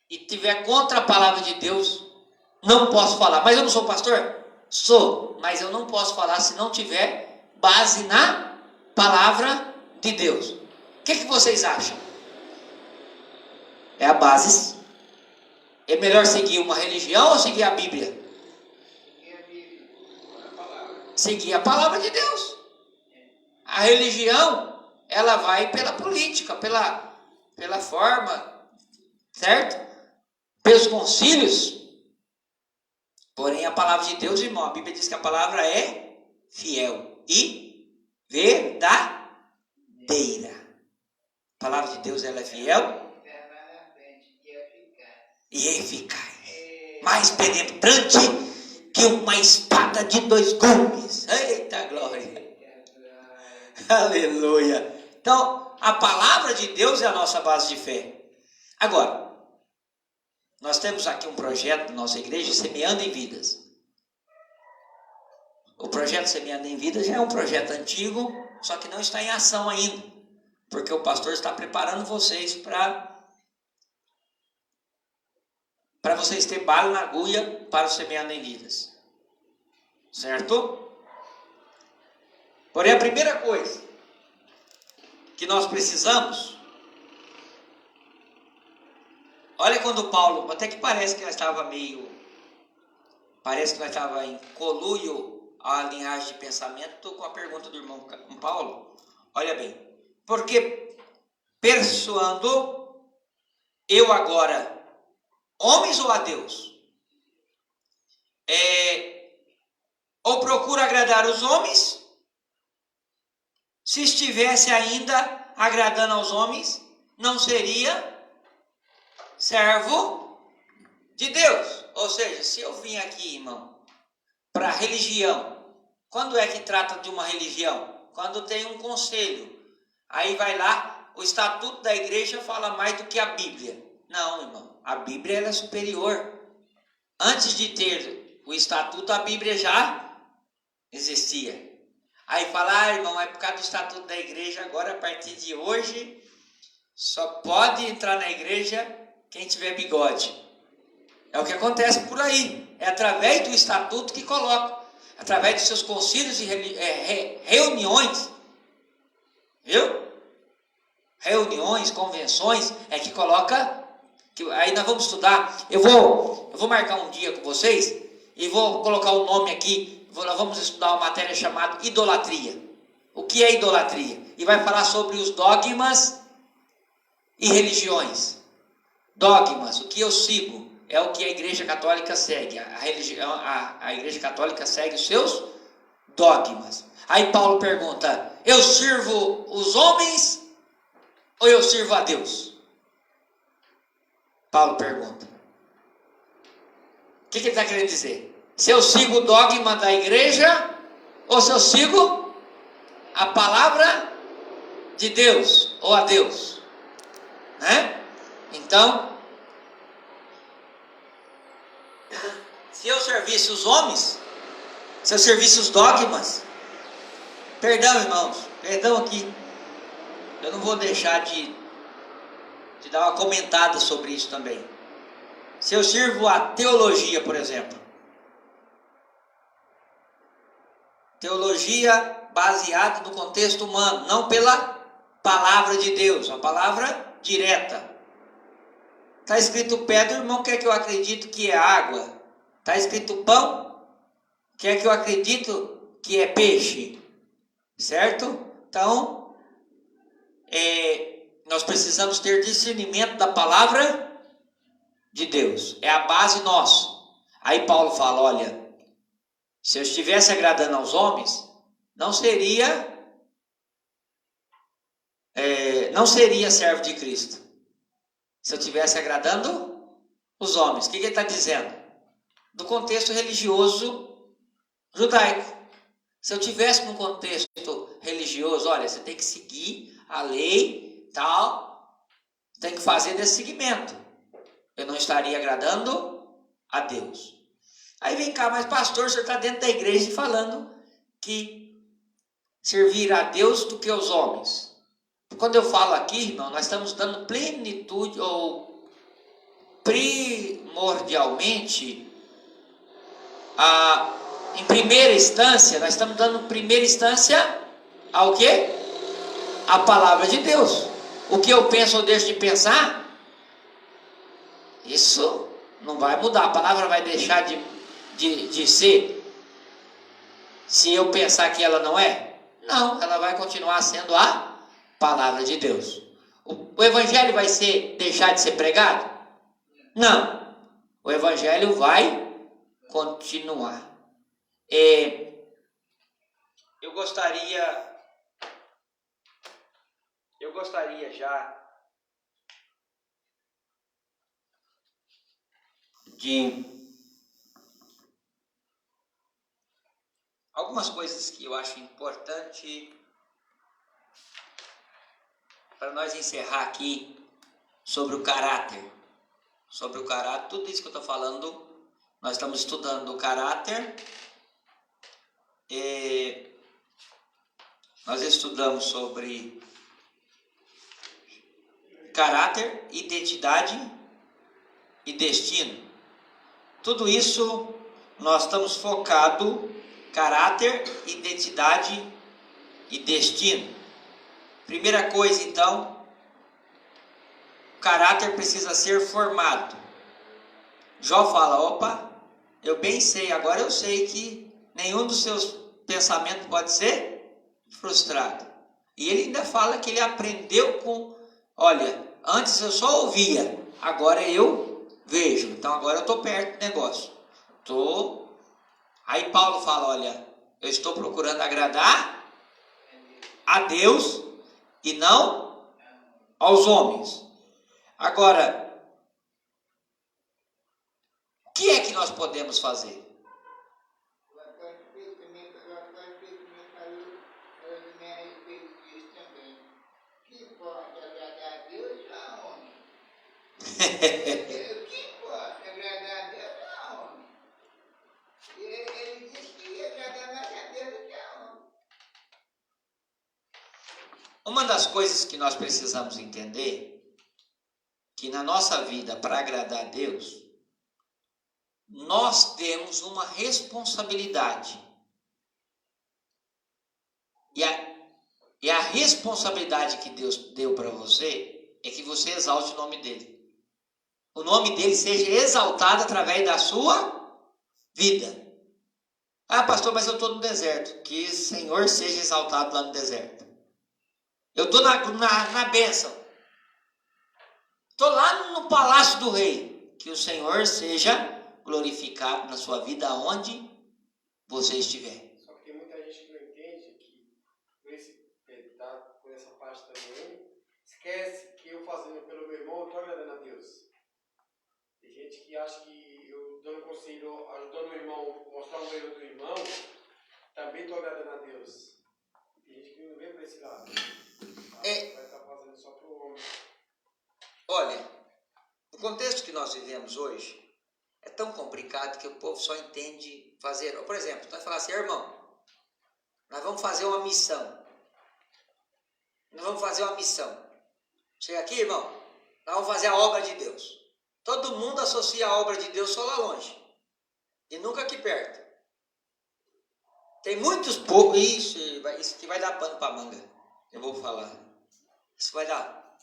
e tiver contra a palavra de Deus, não posso falar. Mas eu não sou pastor? Sou, mas eu não posso falar se não tiver base na palavra de Deus. O que vocês acham? É a base. É melhor seguir uma religião ou seguir a Bíblia? Seguir a palavra de Deus. A religião, ela vai pela política, pela forma, certo? Pelos concílios. Porém, a palavra de Deus, irmão, a Bíblia diz que a palavra é fiel e verdadeira. A palavra de Deus, ela é fiel e eficaz. Mais penetrante que uma espada de 2 gumes. Eita glória! Aleluia! Então, a palavra de Deus é a nossa base de fé. Agora, nós temos aqui um projeto na nossa igreja, Semeando em Vidas. O projeto Semeando em Vidas já é um projeto antigo, só que não está em ação ainda. Porque o pastor está preparando vocês para vocês terem bala na agulha para o Semeando em Vidas. Certo? Porém, a primeira coisa que nós precisamos, olha quando Paulo, até que parece que nós estava em conluio à linhagem de pensamento. Estou com a pergunta do irmão Paulo. Olha bem, porque persuando eu agora homens ou a Deus? Ou procuro agradar os homens? Se estivesse ainda agradando aos homens, não seria servo de Deus. Ou seja, se eu vim aqui, irmão, para a religião, quando é que trata de uma religião? Quando tem um conselho. Aí vai lá, o estatuto da igreja fala mais do que a Bíblia. Não, irmão, a Bíblia ela é superior. Antes de ter o estatuto, a Bíblia já existia. Aí fala, irmão, é por causa do estatuto da igreja, agora a partir de hoje, só pode entrar na igreja quem tiver bigode. É o que acontece por aí. É através do estatuto que coloca. Através dos seus concílios e reuniões. Viu? Reuniões, convenções, é que coloca. Aí nós vamos estudar. Eu vou marcar um dia com vocês e vou colocar o nome aqui. Nós vamos estudar uma matéria chamada idolatria. O que é idolatria? E vai falar sobre os dogmas e religiões. Dogmas, o que eu sigo, é o que a Igreja Católica segue. A Igreja Católica segue os seus dogmas. Aí Paulo pergunta: eu sirvo os homens ou eu sirvo a Deus? Paulo pergunta. O que ele está querendo dizer? Se eu sigo o dogma da igreja ou se eu sigo a palavra de Deus ou a Deus, né? Então, se eu servisse os homens, se eu servisse os dogmas, perdão, irmãos, perdão aqui, eu não vou deixar de dar uma comentada sobre isso também. Se eu sirvo a teologia, por exemplo, teologia baseada no contexto humano, não pela palavra de Deus, uma palavra direta. Está escrito pedra, o irmão quer que eu acredito que é água. Está escrito pão, quer que eu acredito que é peixe. Certo? Então, nós precisamos ter discernimento da palavra de Deus. É a base nossa. Aí Paulo fala, olha, se eu estivesse agradando aos homens, não seria servo de Cristo. Se eu estivesse agradando os homens. O que ele está dizendo? Do contexto religioso judaico. Se eu tivesse num contexto religioso, olha, você tem que seguir a lei, tal, tem que fazer desse seguimento. Eu não estaria agradando a Deus. Aí vem cá, mas pastor, o senhor está dentro da igreja falando que servir a Deus do que aos homens. Quando eu falo aqui, irmão, nós estamos dando plenitude ou primordialmente em primeira instância, nós estamos dando primeira instância ao quê? A palavra de Deus. O que eu penso ou deixo de pensar, isso não vai mudar. A palavra vai deixar de ser se eu pensar que ela não é? Não, ela vai continuar sendo a palavra de Deus. O evangelho vai deixar de ser pregado? Não. O evangelho vai continuar. Eu gostaria já de algumas coisas que eu acho importante para nós encerrar aqui sobre o caráter. Sobre o caráter, tudo isso que eu estou falando, nós estamos estudando o caráter. Nós estudamos sobre caráter, identidade e destino. Tudo isso nós estamos focado caráter, identidade e destino. Primeira coisa, então, o caráter precisa ser formado. Jó fala, opa, eu bem sei, agora eu sei que nenhum dos seus pensamentos pode ser frustrado. E ele ainda fala que ele aprendeu olha, antes eu só ouvia, agora eu vejo. Então agora eu estou perto do negócio. Aí Paulo fala, olha, eu estou procurando agradar a Deus e não aos homens. Agora, o que é que nós podemos fazer? O que importa agradar a Deus a homem? Ele disse que ia agradar mais a Deus do que a homem. Uma das coisas que nós precisamos entender, que na nossa vida, para agradar a Deus, nós temos uma responsabilidade. E a responsabilidade que Deus deu para você é que você exalte o nome dele. O nome dele seja exaltado através da sua vida. Ah, pastor, mas eu estou no deserto. Que o Senhor seja exaltado lá no deserto. Eu estou na bênção. Estou lá no palácio do rei. Que o Senhor seja glorificado na sua vida, aonde você estiver. Só que tem muita gente que não entende esquece que eu fazendo pelo meu irmão, eu estou agradando a Deus. Tem gente que acha que eu dando conselho, ajudando o irmão, mostrar o erro do irmão, também estou agradando a Deus. Tem gente que não vê para esse lado. Vai estar fazendo só para o homem. Olha, no contexto que nós vivemos hoje, é tão complicado que o povo só entende fazer. Por exemplo, nós falamos assim, irmão, nós vamos fazer uma missão. Nós vamos fazer uma missão. Chega aqui, irmão, nós vamos fazer a obra de Deus. Todo mundo associa a obra de Deus só lá longe. E nunca aqui perto. Tem muitos povos. Isso que vai dar pano para manga. Eu vou falar. Isso vai dar.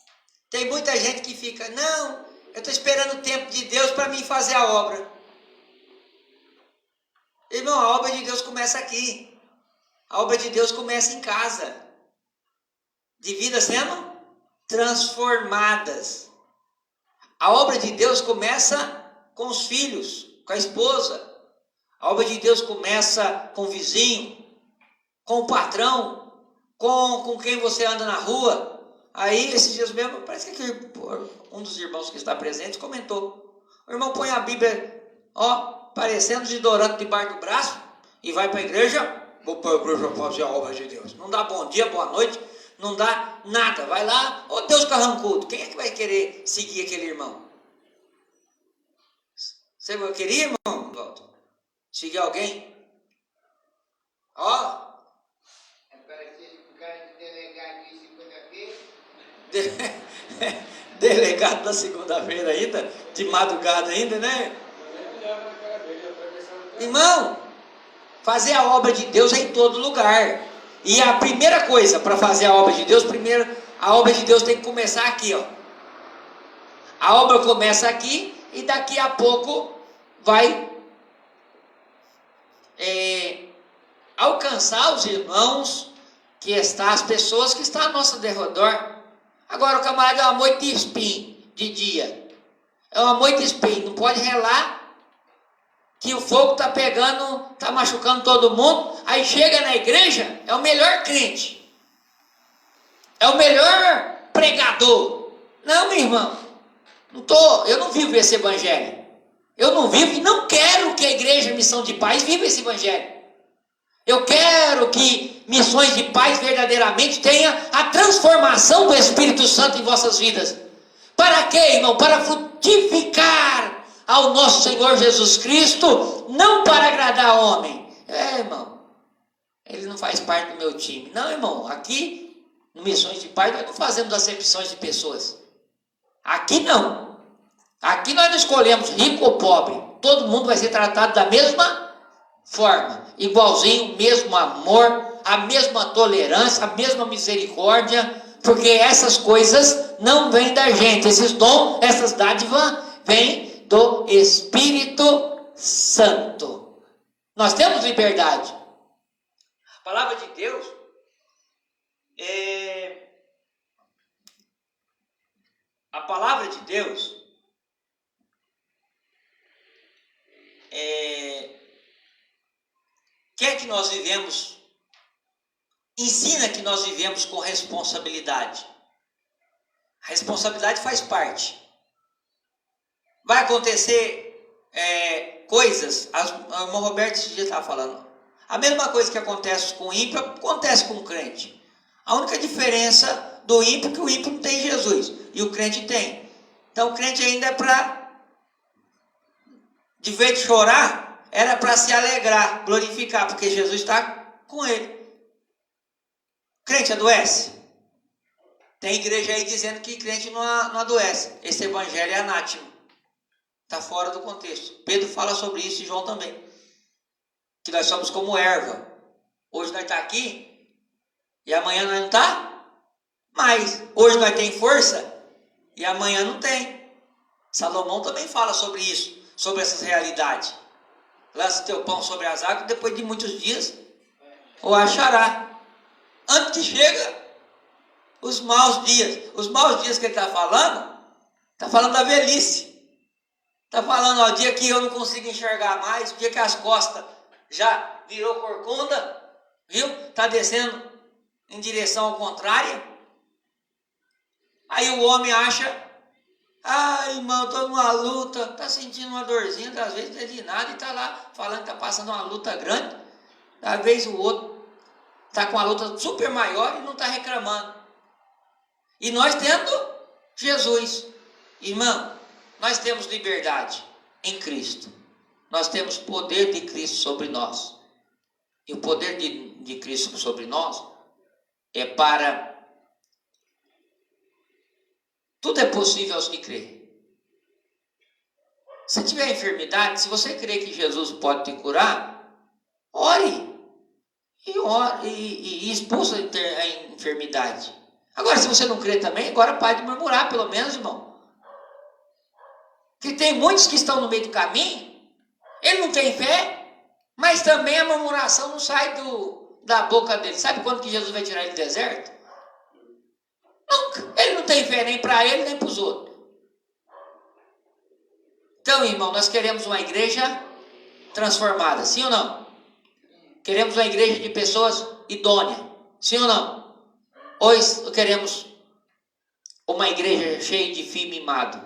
Tem muita gente que fica, não, eu estou esperando o tempo de Deus para mim fazer a obra. Irmão, a obra de Deus começa aqui. A obra de Deus começa em casa. De vidas sendo transformadas. A obra de Deus começa com os filhos, com a esposa. A obra de Deus começa com o vizinho, com o patrão, com quem você anda na rua. Aí, esses dias mesmo, parece que um dos irmãos que está presente comentou. O irmão põe a Bíblia, parecendo desodorante debaixo do braço, e vai para a igreja, vou para a igreja fazer a obra de Deus. Não dá bom dia, boa noite, não dá nada. Vai lá, Deus carrancudo. Quem é que vai querer seguir aquele irmão? Você vai querer, irmão, Walter? Seguir alguém? É parecido com o cara de delegado de segunda-feira. Delegado da segunda-feira ainda, de madrugada ainda, né? Irmão, fazer a obra de Deus é em todo lugar. E a primeira coisa para fazer a obra de Deus, primeiro, a obra de Deus tem que começar aqui, A obra começa aqui e daqui a pouco vai alcançar os irmãos que está, as pessoas que estão à nossa derredor. Agora o camarada é uma moita de espinho de dia. É uma moita de espinho, não pode relar que o fogo está pegando, está machucando todo mundo. Aí chega na igreja, é o melhor crente. É o melhor pregador. Não, meu irmão. Eu não vivo esse evangelho. Eu não vivo e não quero que a igreja Missão de Paz viva esse evangelho. Eu quero que Missões de Paz verdadeiramente tenha a transformação do Espírito Santo em vossas vidas. Para quê, irmão? Para frutificar ao nosso Senhor Jesus Cristo, não para agradar homem. Irmão, ele não faz parte do meu time. Não, irmão, aqui, no Missões de Paz, nós não fazemos acepções de pessoas. Aqui não. Aqui nós não escolhemos rico ou pobre. Todo mundo vai ser tratado da mesma forma. Igualzinho, mesmo amor, a mesma tolerância, a mesma misericórdia. Porque essas coisas não vêm da gente. Esses dons, essas dádivas, vêm do Espírito Santo. Nós temos liberdade. A palavra de Deus a palavra de Deus quer que nós vivemos, ensina que nós vivemos com responsabilidade. A responsabilidade faz parte. Vai acontecer coisas, a irmã Roberta esse dia estava falando, a mesma coisa que acontece com o ímpio, acontece com o crente. A única diferença do ímpio é que o ímpio não tem Jesus, e o crente tem. Então o crente ainda é para, de vez de chorar, era para se alegrar, glorificar, porque Jesus está com ele. O crente adoece? Tem igreja aí dizendo que crente não adoece. Esse evangelho é anátema. Está fora do contexto. Pedro fala sobre isso e João também. Que nós somos como erva. Hoje nós estamos aqui e amanhã nós não estamos. Mas hoje nós temos força e amanhã não tem. Salomão também fala sobre isso, sobre essas realidades. Lança teu pão sobre as águas, depois de muitos dias o achará. Antes que chega os maus dias. Os maus dias que ele está falando da velhice. Está falando o dia que eu não consigo enxergar mais, o dia que as costas já virou corcunda, viu? Está descendo em direção ao contrário. Aí o homem acha, irmão, estou numa luta, está sentindo uma dorzinha, às vezes não é de nada, e está lá falando que está passando uma luta grande. Às vezes o outro está com uma luta super maior e não está reclamando. E nós tendo Jesus. Irmão, nós temos liberdade em Cristo. Nós temos poder de Cristo sobre nós. E o poder de Cristo sobre nós é para... Tudo é possível aos que creem. Se tiver enfermidade, se você crê que Jesus pode te curar, ore. E expulsa a enfermidade. Agora, se você não crê também, agora pare de murmurar, pelo menos, irmão. Que tem muitos que estão no meio do caminho, ele não tem fé, mas também a murmuração não sai da boca dele. Sabe quando que Jesus vai tirar ele do deserto? Nunca. Ele não tem fé nem para ele, nem para os outros. Então, irmão, nós queremos uma igreja transformada, sim ou não? Queremos uma igreja de pessoas idôneas, sim ou não? Ou queremos uma igreja cheia de filho mimado?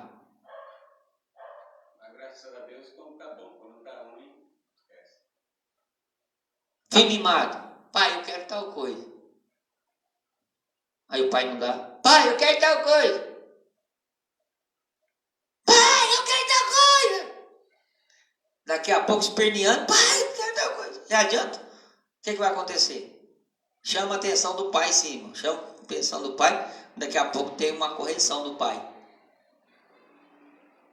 Mas graças a Deus, quando tá bom, quando tá ruim, esquece. Filho mimado. Pai, eu quero tal coisa. Aí o pai não dá. Pai, eu quero tal coisa. Pai, eu quero tal coisa. Daqui a pouco esperneando. Pai, eu quero tal coisa. Já adianta? O que vai acontecer? Chama a atenção do pai, sim, irmão. Chama a atenção do pai. Daqui a pouco tem uma correção do pai.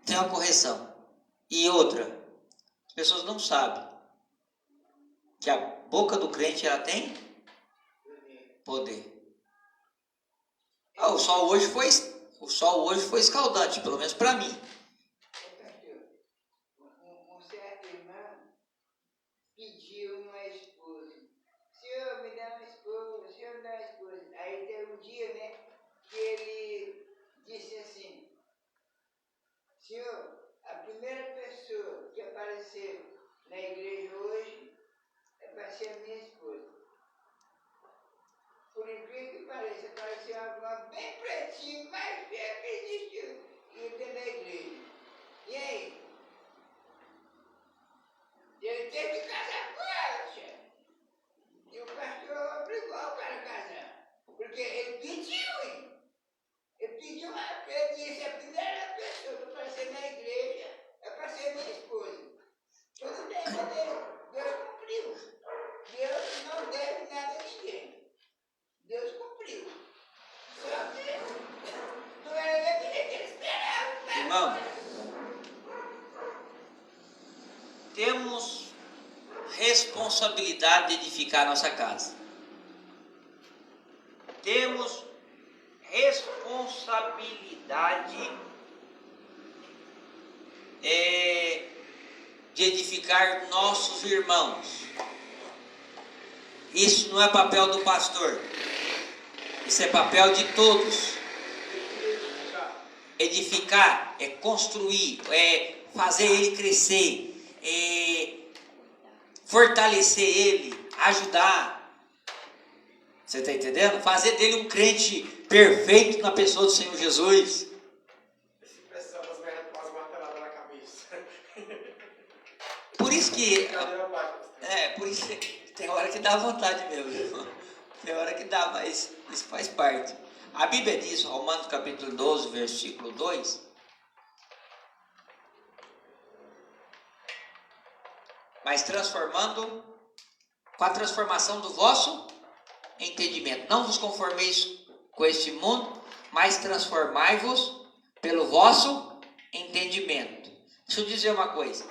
Tem uma correção. E outra, as pessoas não sabem que a boca do crente ela tem poder. O sol hoje foi escaldante, pelo menos para mim. Um certo irmão pediu uma esposa. Senhor, me dá uma esposa, Senhor, me dá uma esposa. Aí teve um dia, né, que ele disse assim: Senhor, a primeira pessoa que apareceu na igreja hoje é para ser a minha esposa. Por incrível que pareça, apareceu uma bem pretinha, mais feia que existiu, e dentro da igreja. E aí? Ele teve que casar com ela, chefe. E o pastor obrigou o cara a casar. Porque ele pediu, hein? Ele pediu ele disse: a primeira pessoa que aparecer na igreja é para ser minha esposa. Tudo bem, mas Deus cumpriu. Deus não deve nada a ninguém. Deus cumpriu. Só que não era da vida que ele esperava. Irmão, temos responsabilidade de edificar nossa casa. Temos responsabilidade de edificar nossos irmãos. Isso não é papel do pastor. Isso é papel de todos. Edificar é construir, é fazer ele crescer, é fortalecer ele, ajudar. Você está entendendo? Fazer dele um crente perfeito na pessoa do Senhor Jesus. Se precisar das marteladas na cabeça. Por isso que... Por por isso que tem hora que dá vontade mesmo. Tem hora que dá, mas isso faz parte. A Bíblia diz, Romanos capítulo 12, versículo 2... Mas transformando com a transformação do vosso entendimento. Não vos conformeis com este mundo, mas transformai-vos pelo vosso entendimento. Deixa eu dizer uma coisa.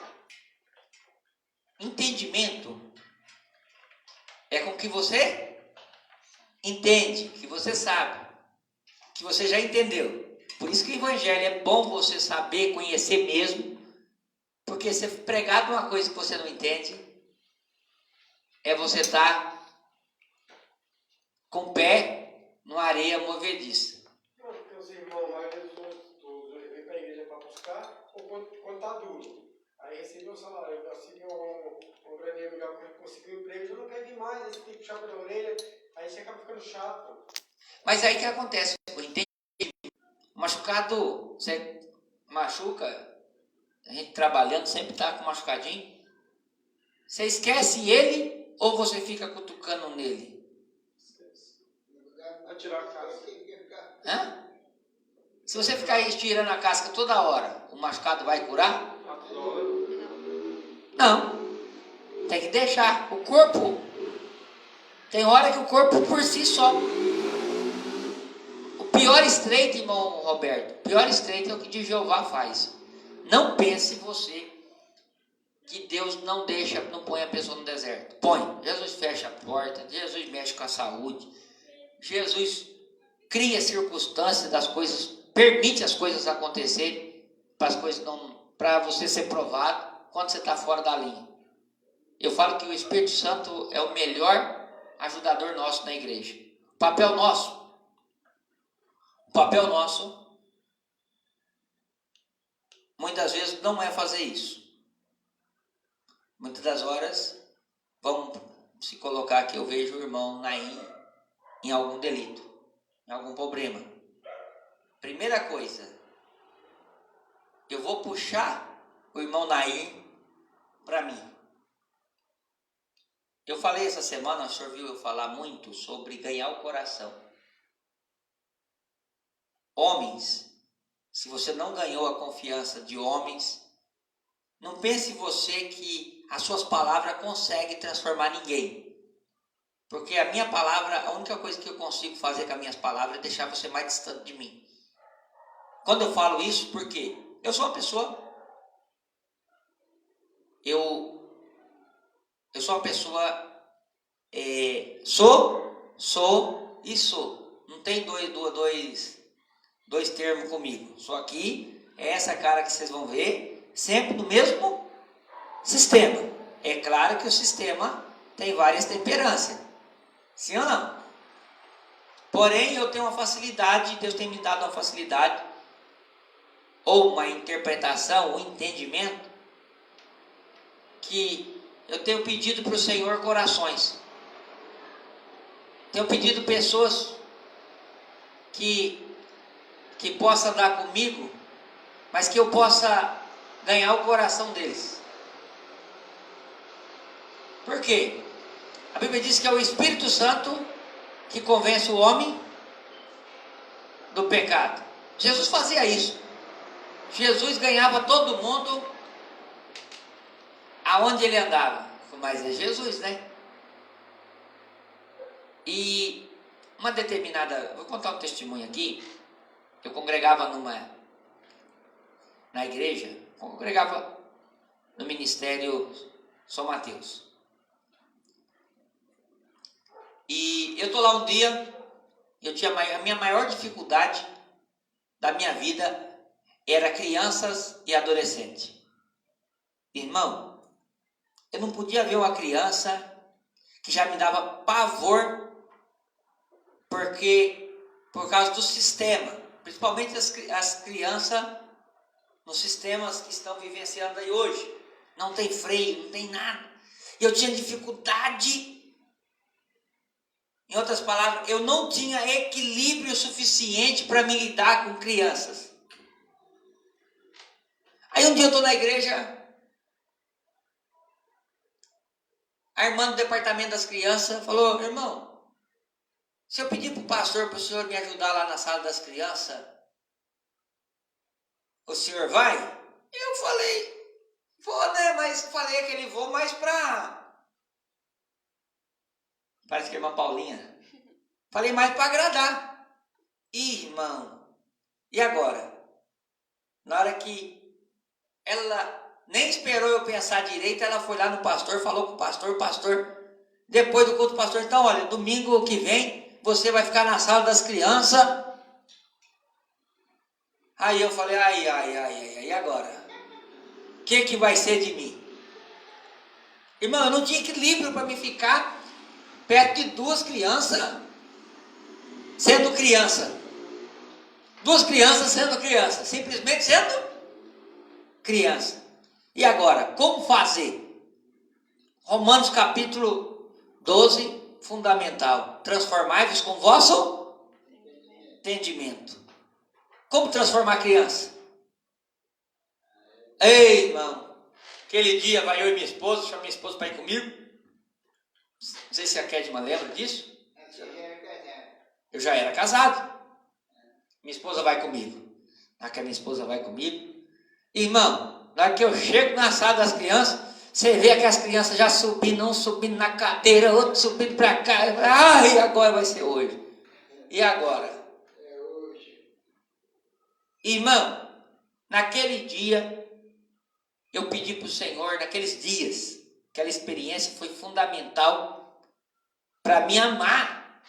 Entendimento é com que você entende, que você sabe, que você já entendeu. Por isso que o evangelho é bom você saber, conhecer mesmo. Porque se pregar de uma coisa que você não entende, é você estar com o pé numa areia movediça. Não, porque os irmãos, a maioria dos outros, vem para a igreja para buscar, ou quando está duro. Aí recebeu o salário, eu consegui um grande amigo que conseguiu um emprego, eu não quero ir mais, aí você tem que puxar pela orelha, aí você acaba ficando chato. Mas aí que acontece? O entendimento. Machucado, você machuca, a gente trabalhando sempre está com machucadinho. Você esquece ele ou você fica cutucando nele? Vai tirar a casca. Hã? Se você ficar estirando a casca toda hora, o machucado vai curar? A toda hora. Não. Tem que deixar. O corpo, tem hora que o corpo por si só. O pior estreito, irmão Roberto, o pior estreito é o que de Jeová faz. Não pense você que Deus não deixa, não põe a pessoa no deserto. Põe. Jesus fecha a porta, Jesus mexe com a saúde, Jesus cria circunstâncias das coisas, permite as coisas acontecerem, para as coisas não, para você ser provado quando você está fora da linha. Eu falo que o Espírito Santo é o melhor ajudador nosso na igreja. O papel nosso, muitas vezes não é fazer isso. Muitas das horas, vamos se colocar que eu vejo o irmão Naim em algum delito, em algum problema. Primeira coisa, eu vou puxar o irmão Naim para mim. Eu falei essa semana, o senhor viu eu falar muito sobre ganhar o coração. Homens, se você não ganhou a confiança de homens, não pense você que as suas palavras conseguem transformar ninguém. Porque a minha palavra, a única coisa que eu consigo fazer com as minhas palavras é deixar você mais distante de mim. Quando eu falo isso, por quê? Eu sou uma pessoa. Eu sou uma pessoa. Sou e sou. Não tem dois termos comigo. Sou aqui, é essa cara que vocês vão ver, sempre no mesmo sistema. É claro que o sistema tem várias temperâncias. Sim ou não? Porém, eu tenho uma facilidade, Deus tem me dado uma facilidade, ou uma interpretação, um entendimento, que eu tenho pedido para o Senhor corações. Tenho pedido pessoas que possa andar comigo, mas que eu possa ganhar o coração deles. Por quê? A Bíblia diz que é o Espírito Santo que convence o homem do pecado. Jesus fazia isso. Jesus ganhava todo mundo aonde ele andava. Mas é Jesus, né? E uma determinada... Vou contar um testemunho aqui. Eu congregava na igreja, congregava no ministério São Mateus. E eu estou lá um dia, a minha maior dificuldade da minha vida era crianças e adolescentes. Irmão, eu não podia ver uma criança que já me dava pavor, por causa do sistema, principalmente as crianças nos sistemas que estão vivenciando aí hoje. Não tem freio, não tem nada. Eu tinha dificuldade. Em outras palavras, eu não tinha equilíbrio suficiente para me lidar com crianças. Aí um dia eu estou na igreja, a irmã do departamento das crianças falou: irmão, se eu pedir para o pastor, para o senhor me ajudar lá na sala das crianças, o senhor vai? Eu falei, vou, né? Mas falei que ele vou mais para... Parece que é a irmã Paulinha. Falei mais para agradar. Irmão, e agora? Na hora que ela nem esperou eu pensar direito, ela foi lá no pastor, falou com o pastor, depois do culto do pastor, então olha, domingo que vem, você vai ficar na sala das crianças. Aí eu falei, e agora? O que vai ser de mim? Irmão, eu não tinha equilíbrio para me ficar perto de duas crianças sendo criança. Duas crianças sendo criança. Simplesmente sendo criança. E agora, como fazer? Romanos capítulo 12, fundamental. Transformai-vos com vosso entendimento. Como transformar a criança? Ei, irmão, aquele dia vai eu e minha esposa, chama minha esposa para ir comigo. Não sei se a Kedma lembra disso. Eu já era casado. Minha esposa vai comigo. Na que a minha esposa vai comigo. Irmão, na hora que eu chego na sala das crianças, você vê que as crianças já subindo, um subindo na cadeira, outro subindo para cá. Ai, agora vai ser hoje. E agora? É hoje. Irmão, naquele dia, eu pedi para o Senhor, naqueles dias, aquela experiência foi fundamental para mim amar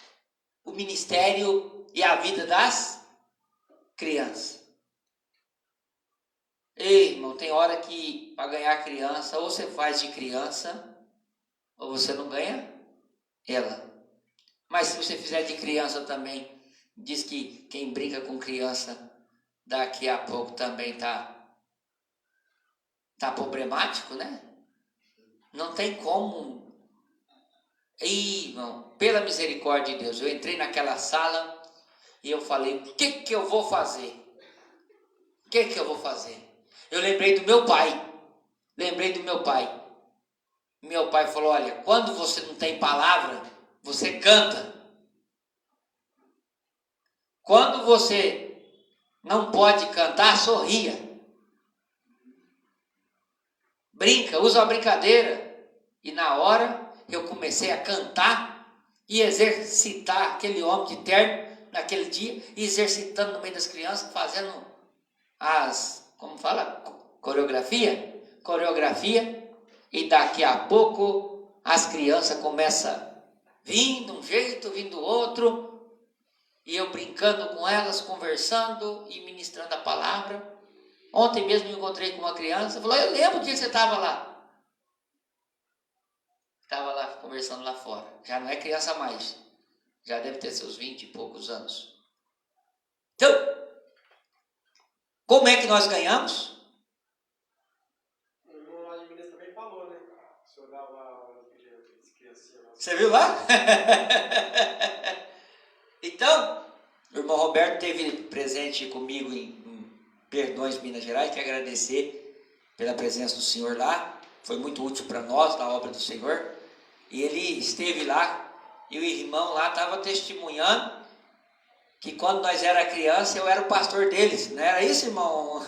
o ministério e a vida das crianças. Ei, irmão, tem hora que para ganhar criança, ou você faz de criança, ou você não ganha ela. Mas se você fizer de criança também, diz que quem brinca com criança, daqui a pouco também tá problemático, né? Não tem como. Ih, irmão, pela misericórdia de Deus, eu entrei naquela sala e eu falei, o que eu vou fazer? O que eu vou fazer? Eu lembrei do meu pai. Meu pai falou, olha, quando você não tem palavra, você canta. Quando você não pode cantar, sorria. Brinca, usa a brincadeira. E na hora eu comecei a cantar e exercitar aquele homem de terno naquele dia, exercitando no meio das crianças, fazendo como fala? Coreografia, e daqui a pouco as crianças começam a vir de um jeito, vir do outro, e eu brincando com elas, conversando e ministrando a palavra. Ontem mesmo eu encontrei com uma criança, falou, eu lembro que você estava lá. Estava lá conversando lá fora. Já não é criança mais. Já deve ter seus 20 e poucos anos. Então, como é que nós ganhamos? O irmão lá de Minas também falou, né? O senhor dava criancinhas. Você viu lá? Então, o irmão Roberto teve presente comigo em Perdões, Minas Gerais. Quero agradecer pela presença do senhor lá. Foi muito útil para nós na obra do Senhor. E ele esteve lá e o irmão lá estava testemunhando que quando nós era criança, eu era o pastor deles. Não era isso, irmão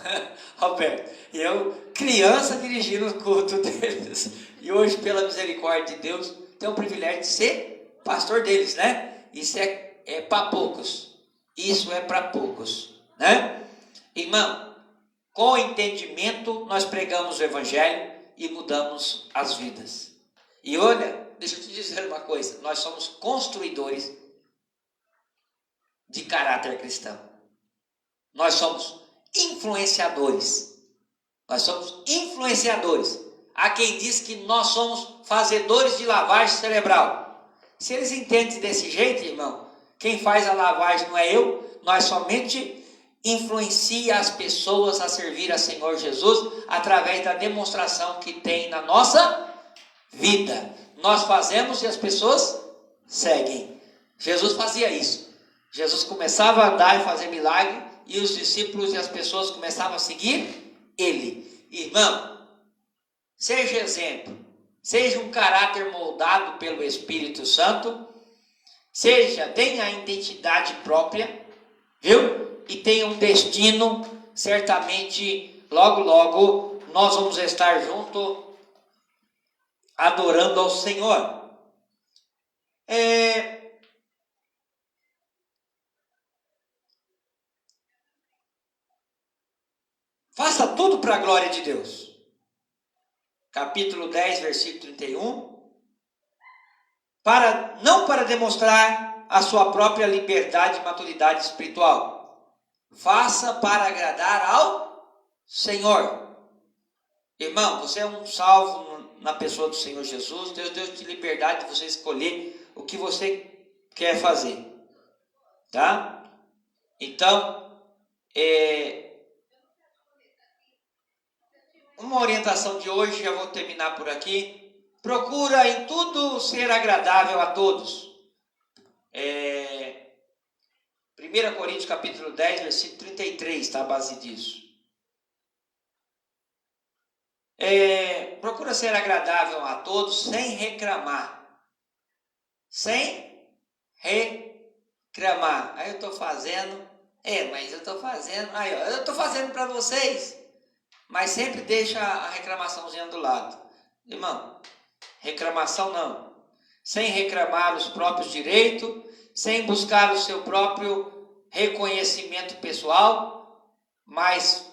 Roberto? E eu, criança, dirigindo o culto deles. E hoje, pela misericórdia de Deus, tenho o privilégio de ser pastor deles, né? Isso é para poucos. Isso é para poucos, né? Irmão, com entendimento, nós pregamos o Evangelho e mudamos as vidas. E olha, deixa eu te dizer uma coisa, nós somos construidores de caráter cristão. Nós somos influenciadores. Há quem diz que nós somos fazedores de lavagem cerebral. Se eles entendem desse jeito, irmão, quem faz a lavagem não é eu, nós somente influencia as pessoas a servir a Senhor Jesus através da demonstração que tem na nossa vida. Nós fazemos e as pessoas seguem. Jesus fazia isso. Jesus começava a andar e fazer milagre e os discípulos e as pessoas começavam a seguir ele. Irmão, seja exemplo, seja um caráter moldado pelo Espírito Santo, tenha a identidade própria, viu? E tenha um destino, certamente, logo, logo, nós vamos estar juntos, adorando ao Senhor. Faça tudo para a glória de Deus. Capítulo 10, versículo 31. Não para demonstrar a sua própria liberdade e maturidade espiritual. Faça para agradar ao Senhor. Irmão, você é um salvo na pessoa do Senhor Jesus. Deus deu-te liberdade de você escolher o que você quer fazer. Tá? Então, uma orientação de hoje, já vou terminar por aqui. Procura em tudo ser agradável a todos. 1 1 Coríntios capítulo 10, versículo 33, está a base disso. Procura ser agradável a todos sem reclamar. Sem reclamar. Aí eu estou fazendo, mas eu estou fazendo, eu estou fazendo para vocês, mas sempre deixa a reclamaçãozinha do lado. Irmão, reclamação não. Sem reclamar os próprios direitos, sem buscar o seu próprio reconhecimento pessoal, mas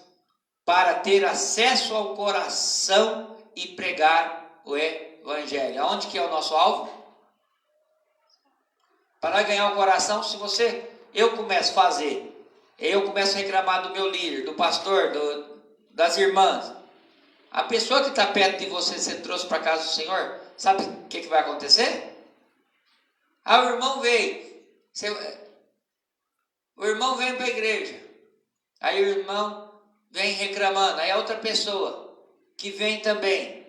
para ter acesso ao coração e pregar o evangelho. Aonde que é o nosso alvo? Para ganhar o coração, se eu começo a fazer, eu começo a reclamar do meu líder, do pastor, das irmãs, a pessoa que está perto de você trouxe para a casa do Senhor, sabe o que vai acontecer? O irmão veio, o irmão vem para a igreja, aí o irmão vem reclamando, aí a outra pessoa que vem também,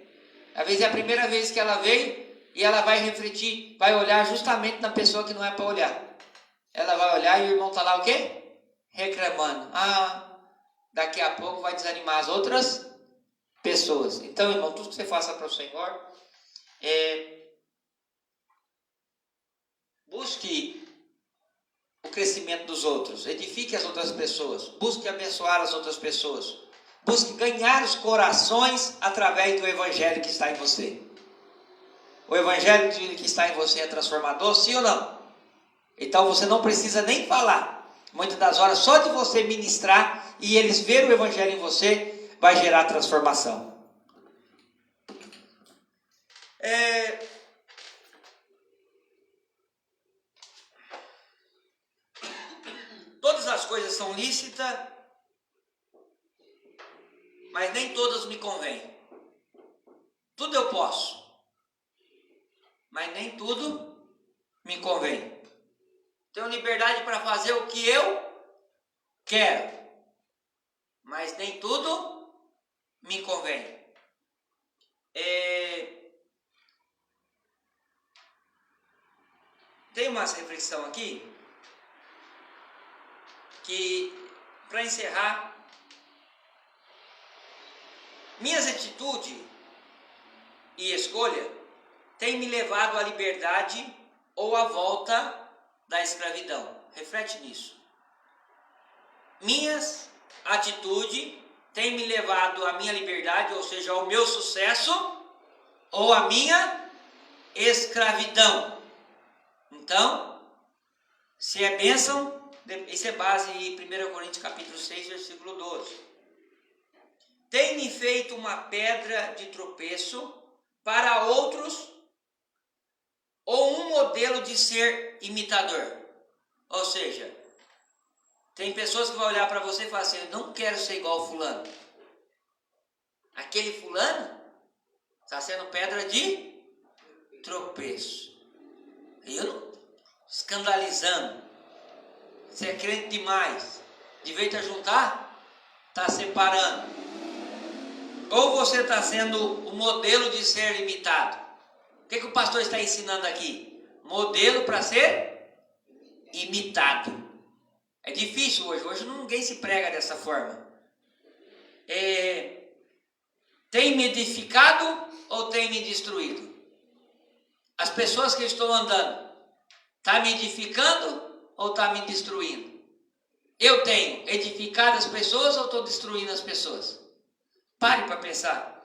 às vezes é a primeira vez que ela veio, e ela vai refletir, vai olhar justamente na pessoa que não é para olhar. Ela vai olhar e o irmão está lá o quê? Reclamando. Daqui a pouco vai desanimar as outras pessoas. Então, irmão, tudo que você faça para o Senhor, busque o crescimento dos outros, edifique as outras pessoas, busque abençoar as outras pessoas, busque ganhar os corações através do evangelho que está em você. O evangelho que está em você é transformador, sim ou não? Então você não precisa nem falar. Muitas das horas, só de você ministrar e eles verem o evangelho em você, vai gerar transformação. Todas as coisas são lícitas, mas nem todas me convêm. Tudo eu posso, mas nem tudo me convém. Tenho liberdade para fazer o que eu quero, mas nem tudo me convém. Tem uma reflexão aqui, que para encerrar, minhas atitudes e escolha têm me levado à liberdade ou à volta da escravidão. Reflete nisso. Minhas atitudes têm me levado à minha liberdade, ou seja, ao meu sucesso, ou à minha escravidão. Então, se é bênção, isso é base em 1 Coríntios capítulo 6, versículo 12. Tem-me feito uma pedra de tropeço para outros, ou um modelo de ser imitador. Ou seja, tem pessoas que vão olhar para você e falar assim: eu não quero ser igual ao fulano. Aquele fulano está sendo pedra de tropeço. Eu não, escandalizando. Você é crente demais. De vez de juntar, está separando. Ou você está sendo o modelo de ser imitado. O que o pastor está ensinando aqui? Modelo para ser imitado. É difícil hoje. Hoje ninguém se prega dessa forma. Tem me edificado ou tem me destruído? As pessoas que eu estou andando, está me edificando ou está me destruindo? Eu tenho edificado as pessoas ou estou destruindo as pessoas? Pare para pensar.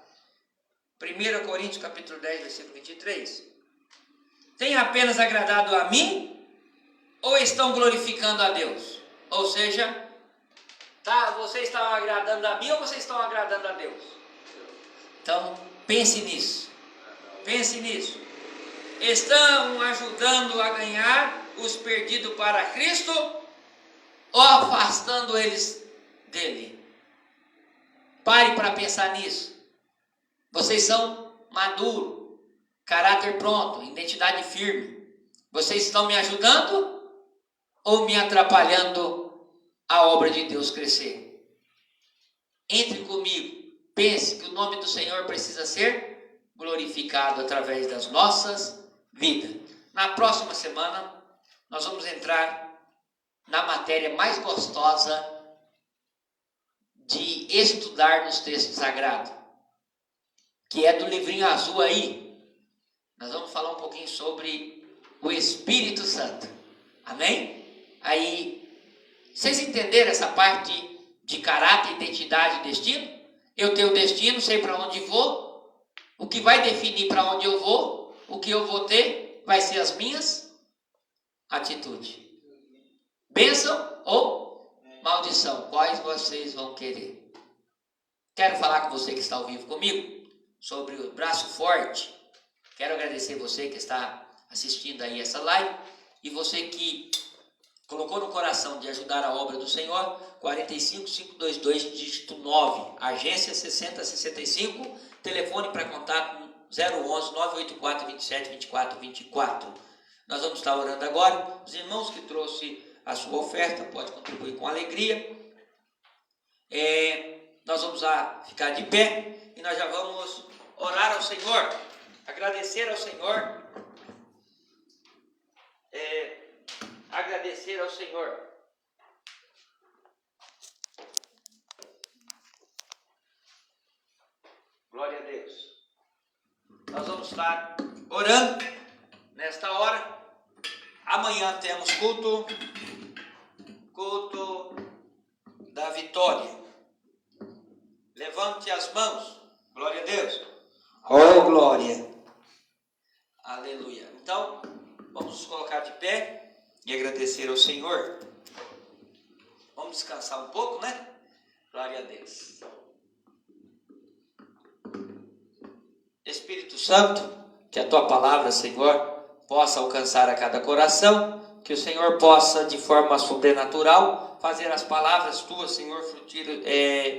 1 Coríntios capítulo 10, versículo 23. Tem apenas agradado a mim ou estão glorificando a Deus? Ou seja, vocês estão agradando a mim ou vocês estão agradando a Deus? Então, pense nisso. Pense nisso. Estão ajudando a ganhar os perdidos para Cristo ou afastando eles dele? Pare para pensar nisso. Vocês são maduros, caráter pronto, identidade firme. Vocês estão me ajudando ou me atrapalhando a obra de Deus crescer? Entre comigo, pense que o nome do Senhor precisa ser glorificado através das nossas vidas. Na próxima semana, nós vamos entrar na matéria mais gostosa de estudar nos textos sagrados, que é do livrinho azul aí. Nós vamos falar um pouquinho sobre o Espírito Santo. Amém? Aí, vocês entenderam essa parte de caráter, identidade e destino? Eu tenho destino, sei para onde vou. O que vai definir para onde eu vou, o que eu vou ter, vai ser as minhas atitudes. Bênção ou maldição? Quais vocês vão querer? Quero falar com você que está ao vivo comigo sobre o braço forte. Quero agradecer você que está assistindo aí essa live e você que colocou no coração de ajudar a obra do Senhor. 45522 dígito 9, agência 6065, telefone para contato 011 984 27 24 24. Nós vamos estar orando agora. Os irmãos que trouxe a sua oferta, pode contribuir com alegria. Nós vamos ficar de pé e nós já vamos orar ao Senhor, agradecer ao Senhor, agradecer ao Senhor. Glória a Deus. Nós vamos estar orando nesta hora. Amanhã temos culto da vitória. Levante as mãos. Glória a Deus. Oh, glória. Aleluia. Então, vamos nos colocar de pé e agradecer ao Senhor. Vamos descansar um pouco, né? Glória a Deus. Espírito Santo, que a Tua palavra, Senhor, possa alcançar a cada coração, que o Senhor possa, de forma sobrenatural, fazer as palavras Tuas, Senhor,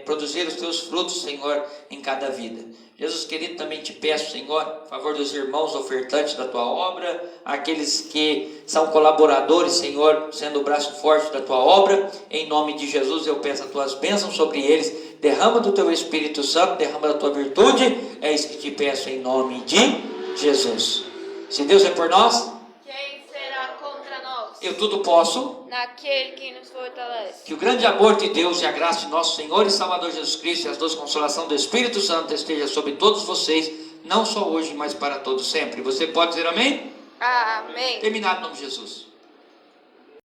produzir os Teus frutos, Senhor, em cada vida. Jesus querido, também te peço, Senhor, a favor dos irmãos ofertantes da Tua obra, aqueles que são colaboradores, Senhor, sendo o braço forte da Tua obra, em nome de Jesus eu peço as Tuas bênçãos sobre eles, derrama do Teu Espírito Santo, derrama da Tua virtude, é isso que te peço em nome de Jesus. Se Deus é por nós, quem será contra nós? Eu tudo posso Naquele que nos fortalece. Que o grande amor de Deus e a graça de nosso Senhor e Salvador Jesus Cristo e as doces consolações do Espírito Santo esteja sobre todos vocês, não só hoje, mas para todos sempre. Você pode dizer amém? Amém. Terminado em nome de Jesus.